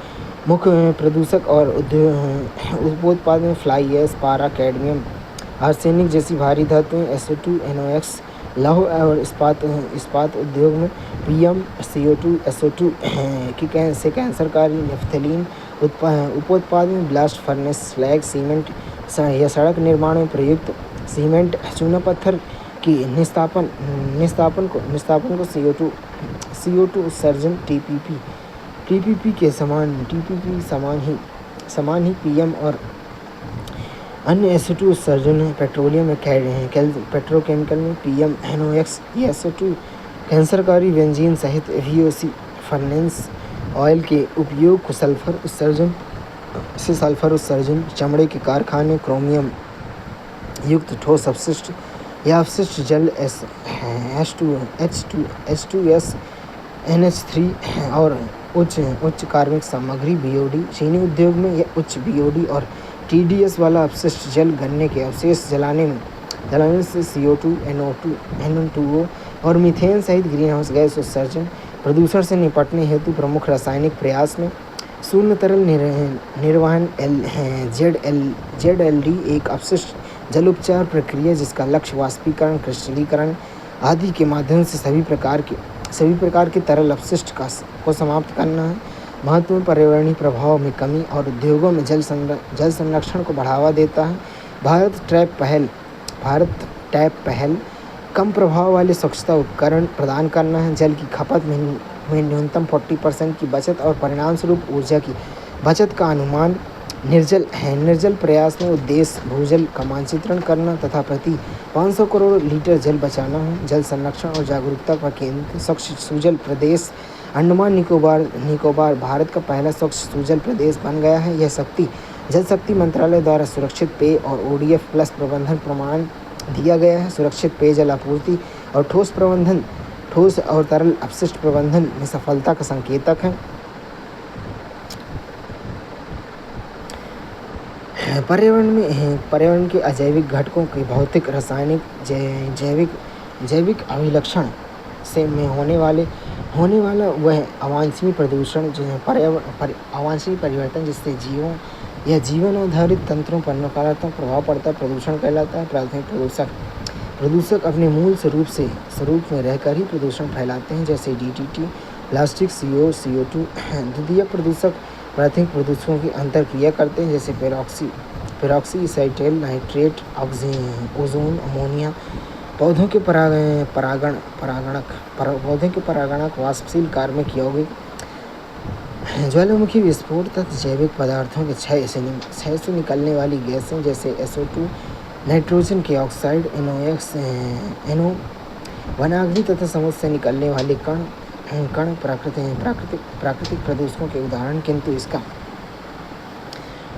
मुख्य प्रदूषक और उपोत्पाद में फ्लाई ऐश, पारा, कैडमियम, आर्सेनिक जैसी भारी धातुएं, SO2, NOx। लौह और इस्पात उद्योग में PM, CO2, SO2 से कैंसरकारी, नेफ्थलीन। उपोत्पाद में ब्लास्ट फर्नेस, स्लैग, सीमेंट या सड़क निर्माण में प्रयुक्त सीमेंट, चूना पत्थर की निस्तापन को CO2 उत्सर्जन। TPP के समान ही PM और अन्य SO2 उत्सर्जन है। पेट्रोलियम में पेट्रोकेमिकल में PM, NOx या SO2 कैंसरकारी बेंजीन सहित VOC फर्नेस ऑयल के उपयोग को सल्फर उत्सर्जन। चमड़े के कारखाने, क्रोमियम युक्त ठोस अपशिष्ट या अपशिष्ट जल H2S, NH3 और उच्च कार्बनिक सामग्री BOD। चीनी उद्योग में यह उच्च BOD और TDS वाला अपशिष्ट जल गन्ने के अवशेष जलाने से CO2, NO2 और मीथेन सहित ग्रीन हाउस गैस उत्सर्जन। प्रदूषण से निपटने हेतु प्रमुख रासायनिक प्रयास में शून्य तरल निर्वहन ZLD एक अपशिष्ट जल उपचार प्रक्रिया जिसका लक्ष्य वाष्पीकरण, क्रिस्टलीकरण आदि के माध्यम से सभी प्रकार के तरल अपशिष्ट को समाप्त करना है। महत्वपूर्ण पर्यावरणीय प्रभाव में कमी और उद्योगों में जल संरक्षण को बढ़ावा देता है। भारत टैप पहल कम प्रभाव वाले स्वच्छता उपकरण प्रदान करना है। जल की खपत में न्यूनतम 40% की बचत और परिणामस्वरूप ऊर्जा की बचत का अनुमान। निर्जल प्रयास में उद्देश्य भूजल का मानचित्रण करना तथा प्रति 500 करोड़ लीटर जल बचाना है। जल संरक्षण और जागरूकता पर केंद्रित स्वच्छ सुजल प्रदेश अंडमान निकोबार भारत का पहला स्वच्छ सुजल प्रदेश बन गया है। यह जल शक्ति मंत्रालय द्वारा सुरक्षित पेय और ODF प्लस प्रबंधन प्रमाण दिया गया है। सुरक्षित पेयजल आपूर्ति और ठोस और तरल अपशिष्ट प्रबंधन में सफलता का संकेतक है। पर्यावरण के अजैविक घटकों के भौतिक, रासायनिक, जैविक अभिलक्षण से में होने वाला वह अवांछनीय प्रदूषण जो अवांछनीय परिवर्तन जिससे जीवन आधारित तंत्रों पर नकारात्मक प्रभाव पड़ता है प्रदूषण कहलाता है। प्राथमिक प्रदूषक अपने मूल स्वरूप में रहकर ही प्रदूषण फैलाते हैं, जैसे DDT, प्लास्टिक, CO2। द्वितीयक प्रदूषक प्राथमिक प्रदूषकों की अंतरक्रिया करते हैं, जैसे पेरोक्सी एसाइटिल नाइट्रेट, ओजोन, अमोनिया। पौधों के परागणक, वाष्पशील, कार्बनिक यौगिक, ज्वालामुखी विस्फोट तथा जैविक पदार्थों के क्षय से निकलने वाली गैसें, जैसे SO2, नाइट्रोजन के ऑक्साइड, NOx, वनाग्नि तथा समुद्र से निकलने वाले कण प्राकृतिक प्रदूषकों के उदाहरण,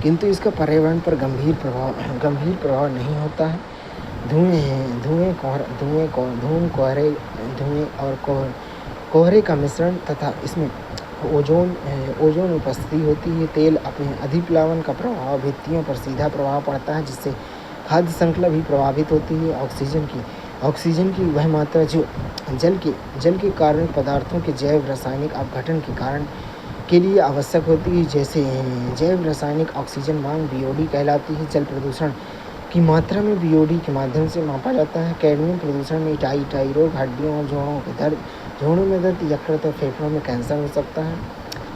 किंतु इसका पर्यावरण पर गंभीर प्रभाव नहीं होता है। धुएं और कोहरे का मिश्रण तथा इसमें ओजोन उपस्थिति होती है। तेल अपने अधिप्लावन का प्रभाव भित्तियों पर सीधा प्रभाव पड़ता है, जिससे खाद्य श्रृंखला भी प्रभावित होती है। ऑक्सीजन की वह मात्रा जो जल के कार्बनिक पदार्थों के जैव रासायनिक अपघटन के लिए आवश्यक होती है, जैसे जैव रासायनिक ऑक्सीजन मांग BOD कहलाती है। जल प्रदूषण की मात्रा में BOD के माध्यम से मापा जाता है। कैडमियम प्रदूषण में टाई रोग, हड्डियों और जोड़ों में दर्द, यकृत और फेफड़ों में कैंसर हो सकता है।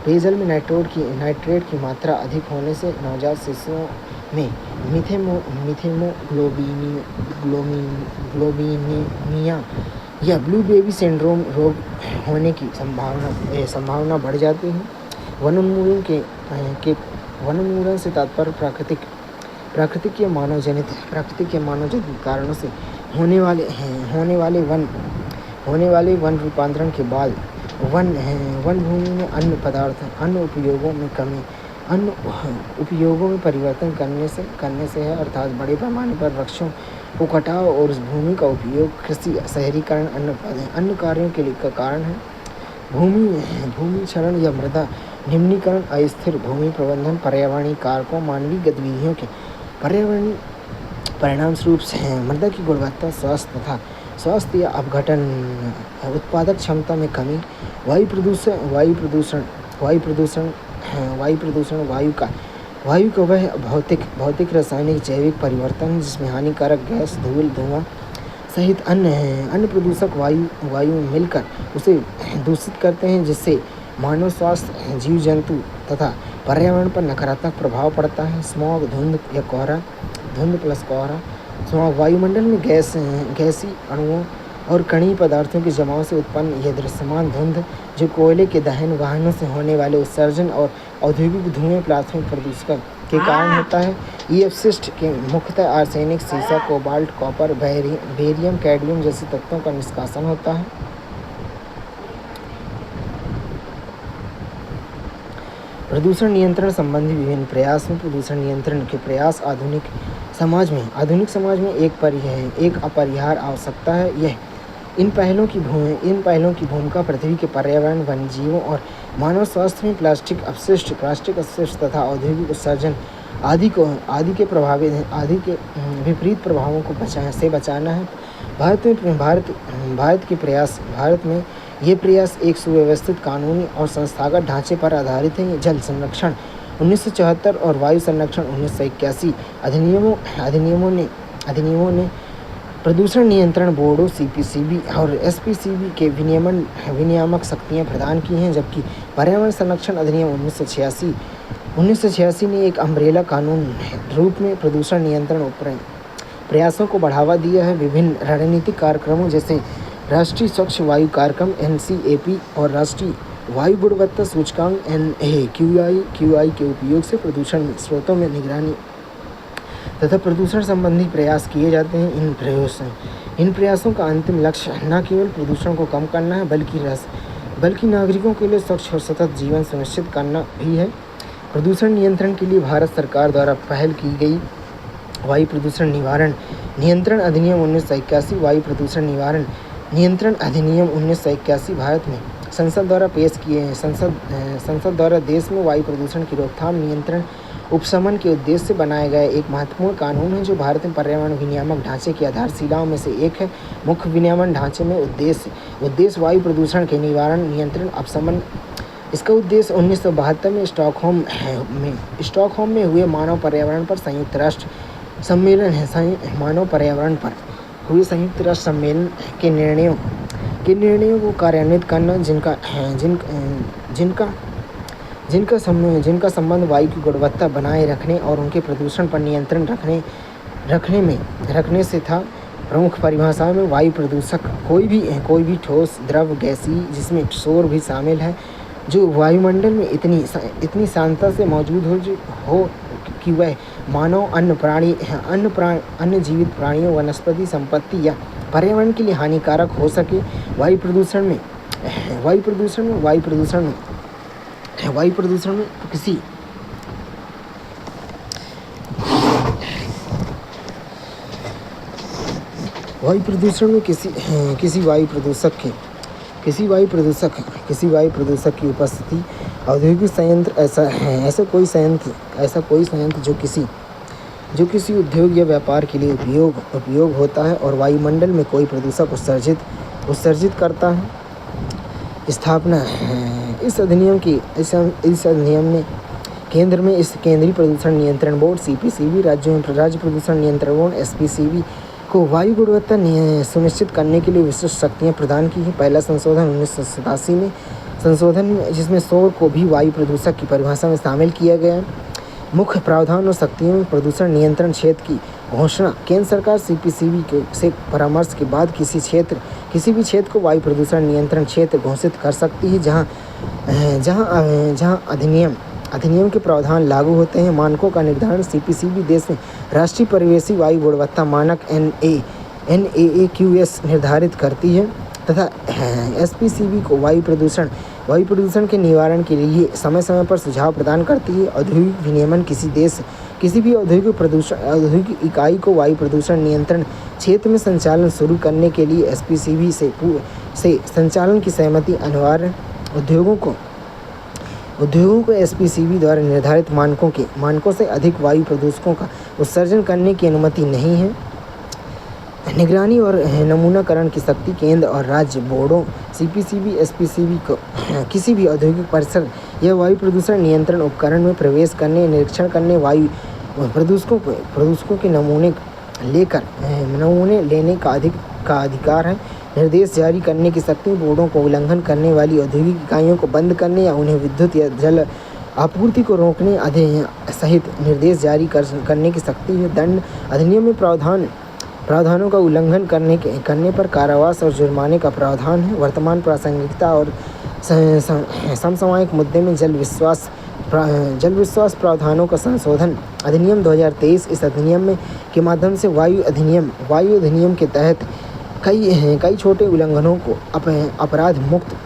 पेयजल में नाइट्रेट की मात्रा अधिक होने से नवजात शिशुओं में मिथेमोग्लोबिनिया या ब्लू बेबी सिंड्रोम रोग होने की संभावना बढ़ जाती है। वनोन्मूलन से तात्पर्य प्राकृतिक या मानव जनित कारणों से होने वाले वन रूपांतरण के बाद वन भूमि में अन्य उपयोगों में परिवर्तन करने से है, अर्थात बड़े पैमाने पर वृक्षों को कटाव और उस भूमि का उपयोग कृषि, शहरीकरण, अन्य कार्यों के लिए का कारण है। भूमि क्षरण या मृदा निम्नीकरण, अस्थिर भूमि प्रबंधन, पर्यावरणीय कारकों, मानवीय गतिविधियों के पर्यावरणीय परिणाम स्वरूप से मृदा की गुणवत्ता, स्वास्थ्य या अपघटन, उत्पादक क्षमता में कमी, वायु प्रदूषण, वायु का वह भौतिक, रासायनिक, जैविक परिवर्तन जिसमें हानिकारक गैस, धूल, धुआं सहित अन्य प्रदूषक वायु मिलकर उसे दूषित करते हैं, जिससे मानव स्वास्थ्य, जीव जंतु तथा पर्यावरण पर नकारात्मक प्रभाव पड़ता है। स्मॉग, धुंध प्लस कोहरा। स्मॉग वायुमंडल में गैसी अणुओं और कणीय पदार्थों के जमाव से उत्पन्न यह दृश्यमान धुंध, जो कोयले के दहन, वाहनों से होने वाले उत्सर्जन और औद्योगिक धुएं प्राथमिक प्रदूषक के कारण होता है। ये अपशिष्ट के मुख्यतः आर्सेनिक, सीसा, कोबाल्ट, कॉपर, बेरियम, कैडमियम जैसे तत्वों का निष्कासन होता है। प्रदूषण नियंत्रण संबंधी विभिन्न प्रयास में प्रदूषण नियंत्रण के प्रयास आधुनिक समाज में एक अपरिहार्य आवश्यकता है। इन पहलों की भूमिका पृथ्वी के पर्यावरण, वन्यजीवों और मानव स्वास्थ्य में प्लास्टिक अपशिष्ट तथा औद्योगिक उत्सर्जन आदि के विपरीत प्रभावों को बचाना है। भारत में ये प्रयास एक सुव्यवस्थित कानूनी और संस्थागत ढांचे पर आधारित है। जल संरक्षण 1974 और वायु संरक्षण 1981 अधिनियमों ने प्रदूषण नियंत्रण बोर्डों CPCB और SPCB के विनियामक शक्तियां प्रदान की हैं, जबकि पर्यावरण संरक्षण अधिनियम 1986 ने एक अम्ब्रेला कानून रूप में प्रदूषण नियंत्रण प्रयासों को बढ़ावा दिया है। विभिन्न रणनीतिक कार्यक्रमों जैसे राष्ट्रीय स्वच्छ वायु कार्यक्रम NCAP और राष्ट्रीय वायु गुणवत्ता सूचकांक NAQI के उपयोग से प्रदूषण स्रोतों में निगरानी तथा प्रदूषण संबंधी प्रयास किए जाते हैं। इन प्रयासों का अंतिम लक्ष्य न केवल प्रदूषण को कम करना है, बल्कि नागरिकों के लिए स्वच्छ और सतत जीवन सुनिश्चित करना भी है। प्रदूषण नियंत्रण के लिए भारत सरकार द्वारा पहल की गई वायु प्रदूषण नियंत्रण अधिनियम 1981 वायु प्रदूषण नियंत्रण अधिनियम 1981 भारत में संसद द्वारा देश में वायु प्रदूषण की रोकथाम, नियंत्रण, उपशमन के उद्देश्य से बनाया गया एक महत्वपूर्ण कानून है, जो भारत में पर्यावरण विनियामक ढांचे की आधारशिलाओं में से एक है। मुख्य विनियमन ढांचे में उद्देश्य वायु प्रदूषण के निवारण, नियंत्रण, उपशमन। इसका उद्देश्य 1972 में स्टॉकहोम में हुए मानव पर्यावरण पर संयुक्त राष्ट्र सम्मेलन के निर्णयों को कार्यान्वित करना, जिनका संबंध वायु की गुणवत्ता बनाए रखने और उनके प्रदूषण पर नियंत्रण रखने से था। प्रमुख परिभाषाओं में वायु प्रदूषक कोई भी ठोस, द्रव, गैसीय, जिसमें शोर भी शामिल है, जो वायुमंडल में इतनी शांतता से मौजूद हो कि वह मानव, अन्य जीवित प्राणियों, वनस्पति संपत्ति या पर्यावरण के लिए हानिकारक हो सके। वायु प्रदूषण में किसी वायु प्रदूषक की उपस्थिति, औद्योगिक संयंत्र, ऐसा कोई संयंत्र जो किसी उद्योग या व्यापार के लिए उपयोग होता है और वायुमंडल में कोई प्रदूषक उत्सर्जित करता है। स्थापना इस अधिनियम ने केंद्र में केंद्रीय प्रदूषण नियंत्रण बोर्ड (CPCB), राज्यों में राज्य प्रदूषण नियंत्रण बोर्ड (SPCB) को वायु गुणवत्ता सुनिश्चित करने के लिए विशिष्ट शक्तियाँ प्रदान की हैं। पहला संशोधन 1987 में जिसमें शोर को भी वायु प्रदूषक की परिभाषा में शामिल किया गया। मुख्य प्रावधान और शक्तियों में प्रदूषण नियंत्रण क्षेत्र की घोषणा। केंद्र सरकार CPCB से परामर्श के बाद किसी भी क्षेत्र को वायु प्रदूषण नियंत्रण क्षेत्र घोषित कर सकती है, जहां अधिनियम के प्रावधान लागू होते हैं। मानकों का निर्धारण CPCB देश में राष्ट्रीय परिवेशी वायु गुणवत्ता मानक NAAQS निर्धारित करती है तथा SPCB को वायु प्रदूषण के निवारण के लिए समय पर सुझाव प्रदान करती है। औद्योगिक विनियमन किसी भी औद्योगिक इकाई को वायु प्रदूषण नियंत्रण क्षेत्र में संचालन शुरू करने के लिए SPCB से संचालन की सहमति अनिवार्य। उद्योगों को SPCB द्वारा निर्धारित मानकों से अधिक वायु प्रदूषकों का उत्सर्जन करने की अनुमति नहीं है। निगरानी और नमूनाकरण की शक्ति। केंद्र और राज्य बोर्डों CPCB, SPCB को किसी भी औद्योगिक परिसर या वायु प्रदूषण नियंत्रण उपकरण में प्रवेश करने, निरीक्षण करने, वायु प्रदूषकों के नमूने लेने का अधिकार है। निर्देश जारी करने की शक्ति। बोर्डों को उल्लंघन करने वाली औद्योगिक इकाइयों को बंद करने या उन्हें विद्युत या जल आपूर्ति को रोकने सहित निर्देश जारी करने की शक्ति है। दंड। अधिनियम में प्रावधानों का उल्लंघन करने पर कारावास और जुर्माने का प्रावधान है। वर्तमान प्रासंगिकता और समसामयिक मुद्दे में जल विश्वास प्रावधानों का संशोधन। अधिनियम 2023। इस अधिनियम के माध्यम से वायु अधिनियम के तहत कई छोटे उल्लंघनों को अपराध मुक्त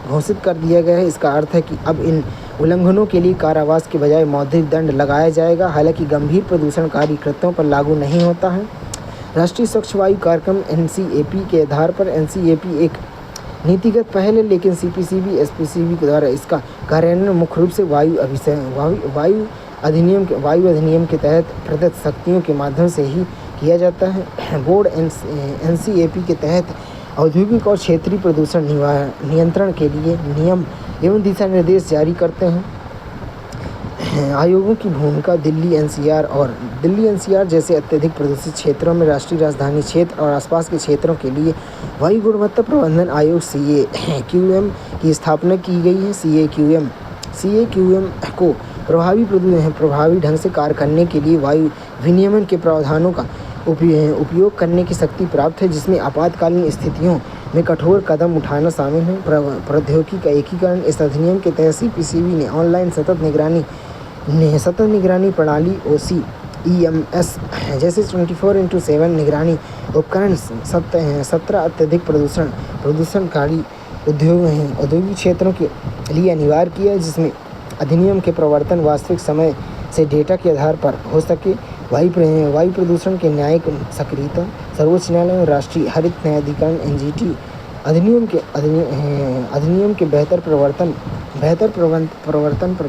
घोषित कर दिया गया है। इसका अर्थ है कि अब इन उल्लंघनों के लिए कारावास के बजाय मौद्रिक दंड लगाया जाएगा, हालांकि गंभीर प्रदूषणकारी कृत्यों पर लागू नहीं होता है। राष्ट्रीय स्वच्छ वायु कार्यक्रम NCAP के आधार पर NCAP एक नीतिगत पहल है, लेकिन CPCB, SPCB द्वारा इसका कार्यान्वयन मुख्य रूप से वायु अधिनियम के तहत प्रदत्त शक्तियों के माध्यम से ही किया जाता है। बोर्ड NCAP के तहत औद्योगिक और क्षेत्रीय प्रदूषण नियंत्रण के लिए नियम एवं दिशा निर्देश जारी करते हैं। आयोगों की भूमिका। दिल्ली NCR जैसे अत्यधिक प्रदूषित क्षेत्रों में राष्ट्रीय राजधानी क्षेत्र और आसपास के क्षेत्रों के लिए वायु गुणवत्ता प्रबंधन आयोग CAQM की स्थापना की गई है। CAQM को प्रभावी ढंग से कार्य करने के लिए वायु विनियमन के प्रावधानों का उपयोग करने की शक्ति प्राप्त है, जिसमें आपातकालीन स्थितियों में कठोर कदम उठाना शामिल है। प्रौद्योगिकी का एकीकरण। इस अधिनियम के तहत CPCB ने ऑनलाइन सतत निगरानी प्रणाली OC/EMS जैसे 24/7 निगरानी उपकरण 17 अत्यधिक प्रदूषणकारी औद्योगिक क्षेत्रों के लिए अनिवार्य किया, जिसमें अधिनियम के प्रवर्तन वास्तविक समय से डेटा के आधार पर हो सके। वायु प्रदूषण के न्यायिक सक्रियता। सर्वोच्च न्यायालय और राष्ट्रीय हरित न्यायाधिकरण अधिनियम के प्रवर्तन पर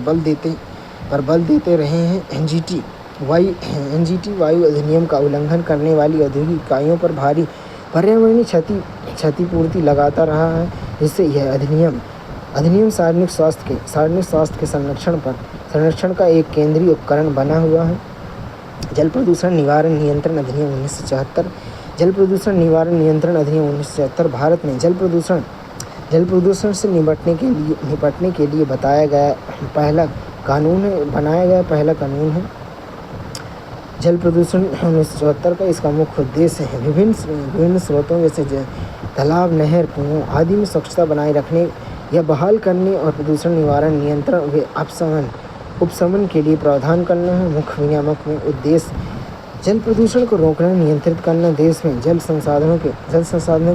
बल देते रहे हैं। एनजीटी वायु अधिनियम का उल्लंघन करने वाली औद्योगिक इकाइयों पर भारी पर्यावरणीय क्षतिपूर्ति लगाता रहा है, जिससे यह अधिनियम सार्वजनिक स्वास्थ्य के संरक्षण का एक केंद्रीय उपकरण बना हुआ है। जल प्रदूषण निवारण नियंत्रण अधिनियम 1974। जल प्रदूषण निवारण नियंत्रण अधिनियम 1974 भारत में जल प्रदूषण से निपटने के लिए बनाया गया पहला कानून है। जल प्रदूषण 1974 का इसका मुख्य उद्देश्य है विभिन्न स्रोतों जैसे तालाब, नहर, कुओं आदि में स्वच्छता बनाए रखने या बहाल करने और प्रदूषण निवारण, नियंत्रण व उपशमन के लिए प्रावधान करना है। मुख्य विनियामक में उद्देश्य जल प्रदूषण को रोकना, नियंत्रित करना, देश में जल संसाधनों की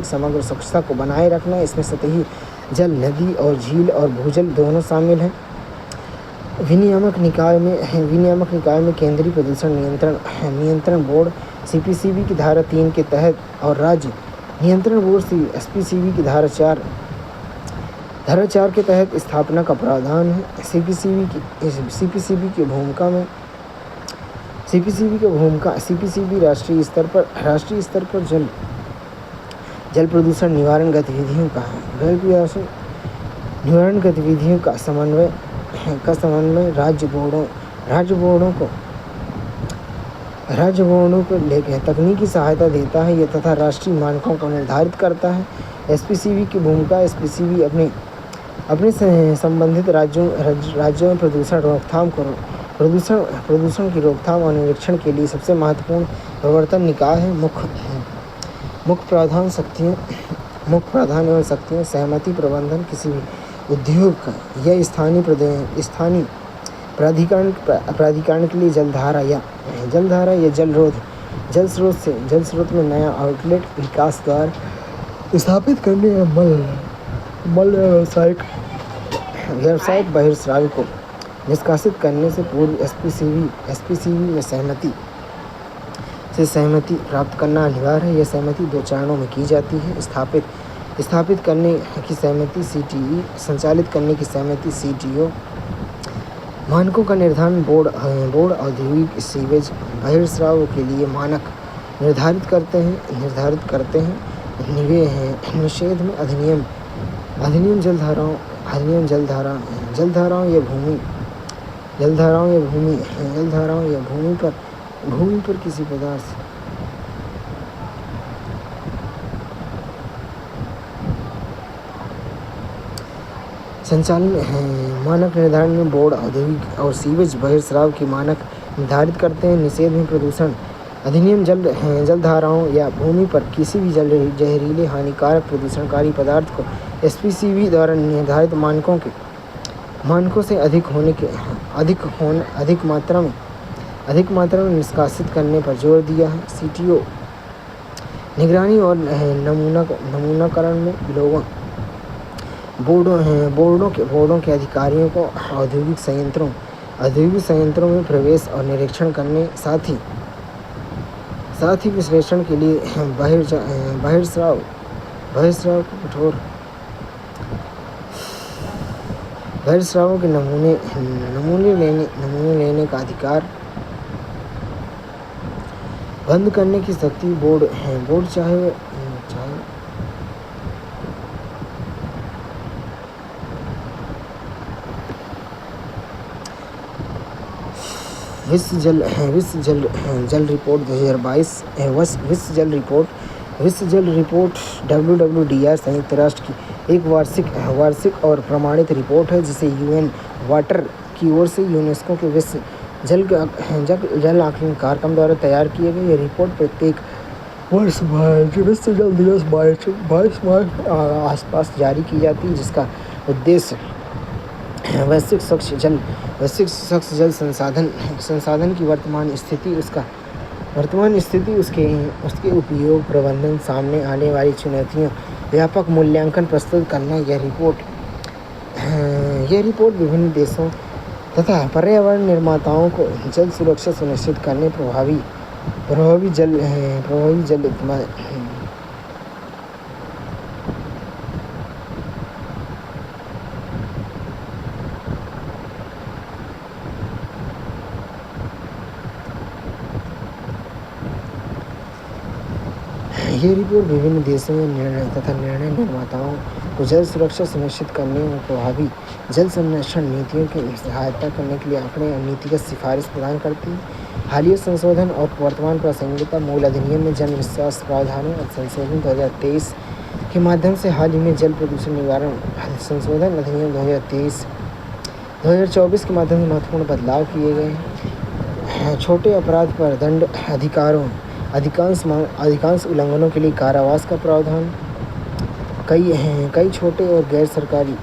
समग्र स्वच्छता को बनाए रखना। इसमें सतही जल, नदी और झील और भूजल दोनों शामिल हैं। विनियामक निकाय में केंद्रीय प्रदूषण नियंत्रण बोर्ड सीपीसीबी की धारा 3 के तहत और राज्य नियंत्रण बोर्ड एसपीसीबी की धारा 4 के तहत स्थापना का प्रावधान है। सीपीसीबी की भूमिका राष्ट्रीय स्तर पर जल प्रदूषण निवारण गतिविधियों का समन्वय राज्य बोर्डों को लेकर तकनीकी सहायता देता है यह तथा राष्ट्रीय मानकों को निर्धारित करता है। एसपीसीबी की भूमिका एसपीसीबी अपने संबंधित राज्यों में प्रदूषण की रोकथाम और निरीक्षण के लिए सबसे महत्वपूर्ण प्रवर्तन निकाय है। मुख्य प्रावधान एवं शक्तियाँ सहमति प्रबंधन किसी भी उद्योग का या स्थानीय प्राधिकरण के लिए जलधारा या जल स्रोत में नया आउटलेट विकास द्वार स्थापित करने या मल व्यावसायिक बहिर्स्राव को निष्कासित करने से पूर्व एसपीसीबी में सहमति प्राप्त करना अनिवार्य है। यह सहमति 2 चरणों में की जाती है। स्थापित करने की सहमति सीटीई, संचालित करने की सहमति सीटीओ। मानकों का निर्धारण बोर्ड औद्योगिक सीवेज बहिर्स्राव के लिए मानक निर्धारित करते हैं। निषेध में अधिनियम जलधाराओं या भूमि पर किसी पदार्थ संचालन मानक निर्धारण में बोर्ड औद्योगिक और सीवेज बहिर्स्राव के मानक निर्धारित करते हैं। निषेध में प्रदूषण अधिनियम जलधाराओं या भूमि पर किसी भी जहरीले हानिकारक प्रदूषणकारी पदार्थ को एसपीसीबी द्वारा निर्धारित मानकों से अधिक मात्रा में निष्कासित करने पर जोर दिया है। सीटीओ निगरानी और नमूनाकरण में बोर्डों के अधिकारियों को औद्योगिक संयंत्रों में प्रवेश और निरीक्षण करने साथ ही विश्लेषण के लिए बहिर्स्राव को कठोर बहिर्स्रावों के नमूने लेने का अधिकार बंद करने की शक्ति बोर्ड चाहे विश्व जल रिपोर्ट 2022 विश्व जल रिपोर्ट WWDR संयुक्त राष्ट्र की एक वार्षिक और प्रमाणित रिपोर्ट है, जिसे यूएन वाटर की ओर से यूनेस्को के विश्व जल आकलन कार्यक्रम द्वारा तैयार किए गए। यह रिपोर्ट प्रत्येक वर्ष विश्व जल दिवस 22 मार्च आसपास जारी की जाती है, जिसका उद्देश्य वैश्विक स्वच्छ जल संसाधन की वर्तमान स्थिति उसके उपयोग प्रबंधन, सामने आने वाली चुनौतियों व्यापक मूल्यांकन प्रस्तुत करना। यह रिपोर्ट विभिन्न देशों तथा पर्यावरण निर्माताओं को जल सुरक्षा सुनिश्चित करने प्रभावी ये रिपोर्ट विभिन्न देशों में निर्णय तथा निर्णय निर्माताओं को जल सुरक्षा सुनिश्चित करने और प्रभावी जल संरक्षण नीतियों की सहायता करने के लिए आंकड़े और नीतिगत सिफारिश प्रदान करती है। हालिया संशोधन और वर्तमान प्रासंगिकता मूल अधिनियम में जन विश्वास प्रावधानों और संशोधन 2023 के माध्यम से हाल ही में जल प्रदूषण निवारण संशोधन अधिनियम 2024 के माध्यम से महत्वपूर्ण बदलाव किए गए हैं। छोटे अपराध पर दंड अधिकांश उल्लंघनों के लिए कारावास का प्रावधान, कई छोटे और गैर सरकारी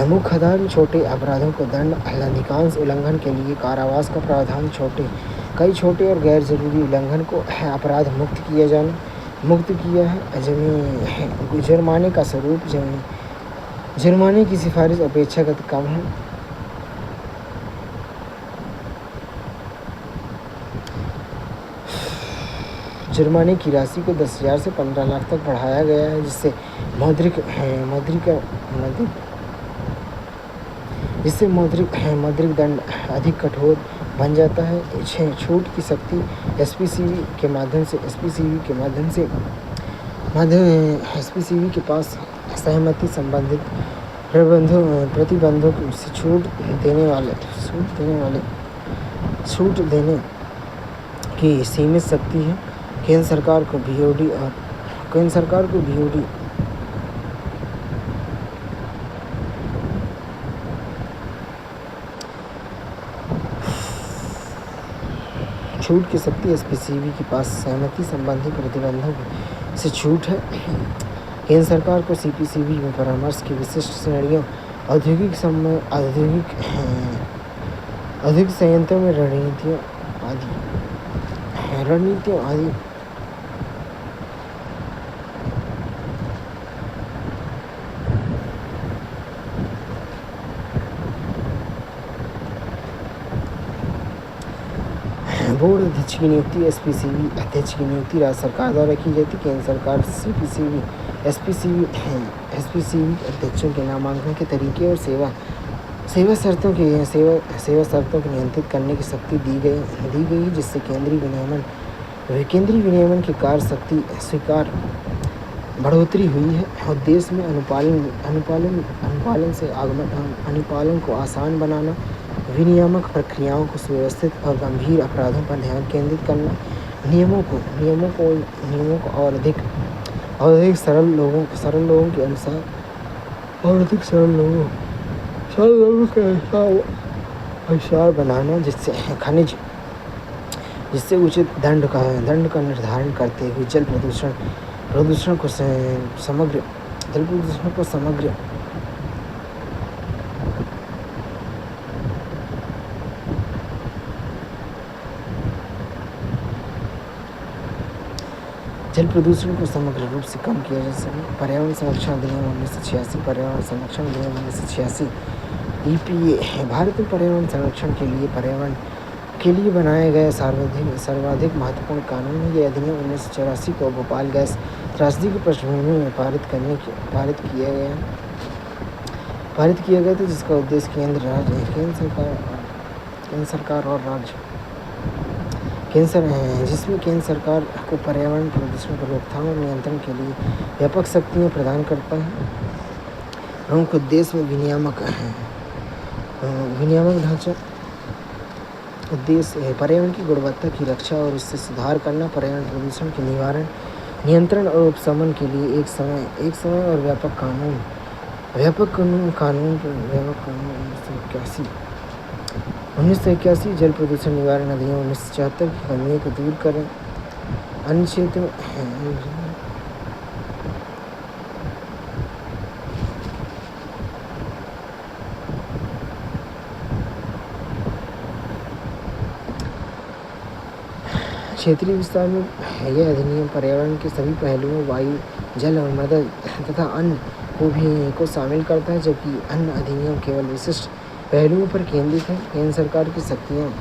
मुख्य आधार छोटे अपराधों को दंड, अधिकांश उल्लंघन के लिए कारावास का प्रावधान, कई छोटे और गैर जरूरी उल्लंघन को अपराध मुक्त किया है। जुर्माने का स्वरूप, जुर्माने की सिफारिश अपेक्षाकृत कम है। जुर्माने की राशि को 10,000 से 15 लाख तक बढ़ाया गया है, जिससे मौद्रिक दंड अधिक कठोर बन जाता है। छूट की शक्ति एसपीसीबी के पास सहमति संबंधित प्रतिबंधों से छूट देने की सीमित शक्ति है। केंद्र सरकार को बीओडी छूट की शक्ति एसपीसीबी के पास सहमति संबंधी प्रतिबंधों से छूट है। केंद्र सरकार को सीपीसीबी में परामर्श की विशिष्ट श्रेणियों, औद्योगिक संयंत्रों में रणनीतियों आदि बोर्ड अध्यक्ष की नियुक्ति, एसपीसीबी अध्यक्ष की नियुक्ति राज्य सरकार द्वारा की जाती है। केंद्र सरकार एसपीसीबी अध्यक्षों के नामांकन के तरीके और सेवा शर्तों को नियंत्रित करने की शक्ति दी गई, जिससे केंद्रीय विनियमन की कार्य शक्ति स्वीकार बढ़ोतरी हुई है। और देश में अनुपालन को आसान बनाना, विनियामक प्रक्रियाओं को सुव्यवस्थित और गंभीर अपराधों पर ध्यान केंद्रित करना, नियमों को और अधिक सरल लोगों के अनुसार और अधिक सरल लोगों के अनुसार बनाना, जिससे उचित दंड का निर्धारण करते हुए जल प्रदूषण को समग्र रूप से कम किया जा सके। पर्यावरण संरक्षण अधिनियम 1986, पर्यावरण संरक्षण अधिनियम 1986 EPA भारत में पर्यावरण संरक्षण के लिए बनाया गया सर्वाधिक महत्वपूर्ण कानून है। यह अधिनियम 1984 को भोपाल गैस त्रासदी की पृष्ठभूमि में पारित किया गया था, जिसका उद्देश्य केंद्र सरकार को पर्यावरण प्रदूषण पर रोकथाम और नियंत्रण के लिए व्यापक शक्तियाँ प्रदान करता है। प्रमुख उद्देश्य में विनियामक ढांचा उद्देश्य है पर्यावरण की गुणवत्ता की रक्षा और उससे सुधार करना, पर्यावरण प्रदूषण के नियंत्रण और उपशमन के लिए एक समय और व्यापक कानून 1981 जल प्रदूषण निवारण अधिनियम 1974 की कमियों को दूर करें। अन्य क्षेत्र में क्षेत्रीय विस्तार में यह अधिनियम पर्यावरण के सभी पहलुओं, वायु, जल और मृदा तथा अन्न को शामिल करता है, जबकि अन्य अधिनियम केवल विशिष्ट पहलुओं पर केंद्रित है। केंद्र सरकार की शक्तियाँ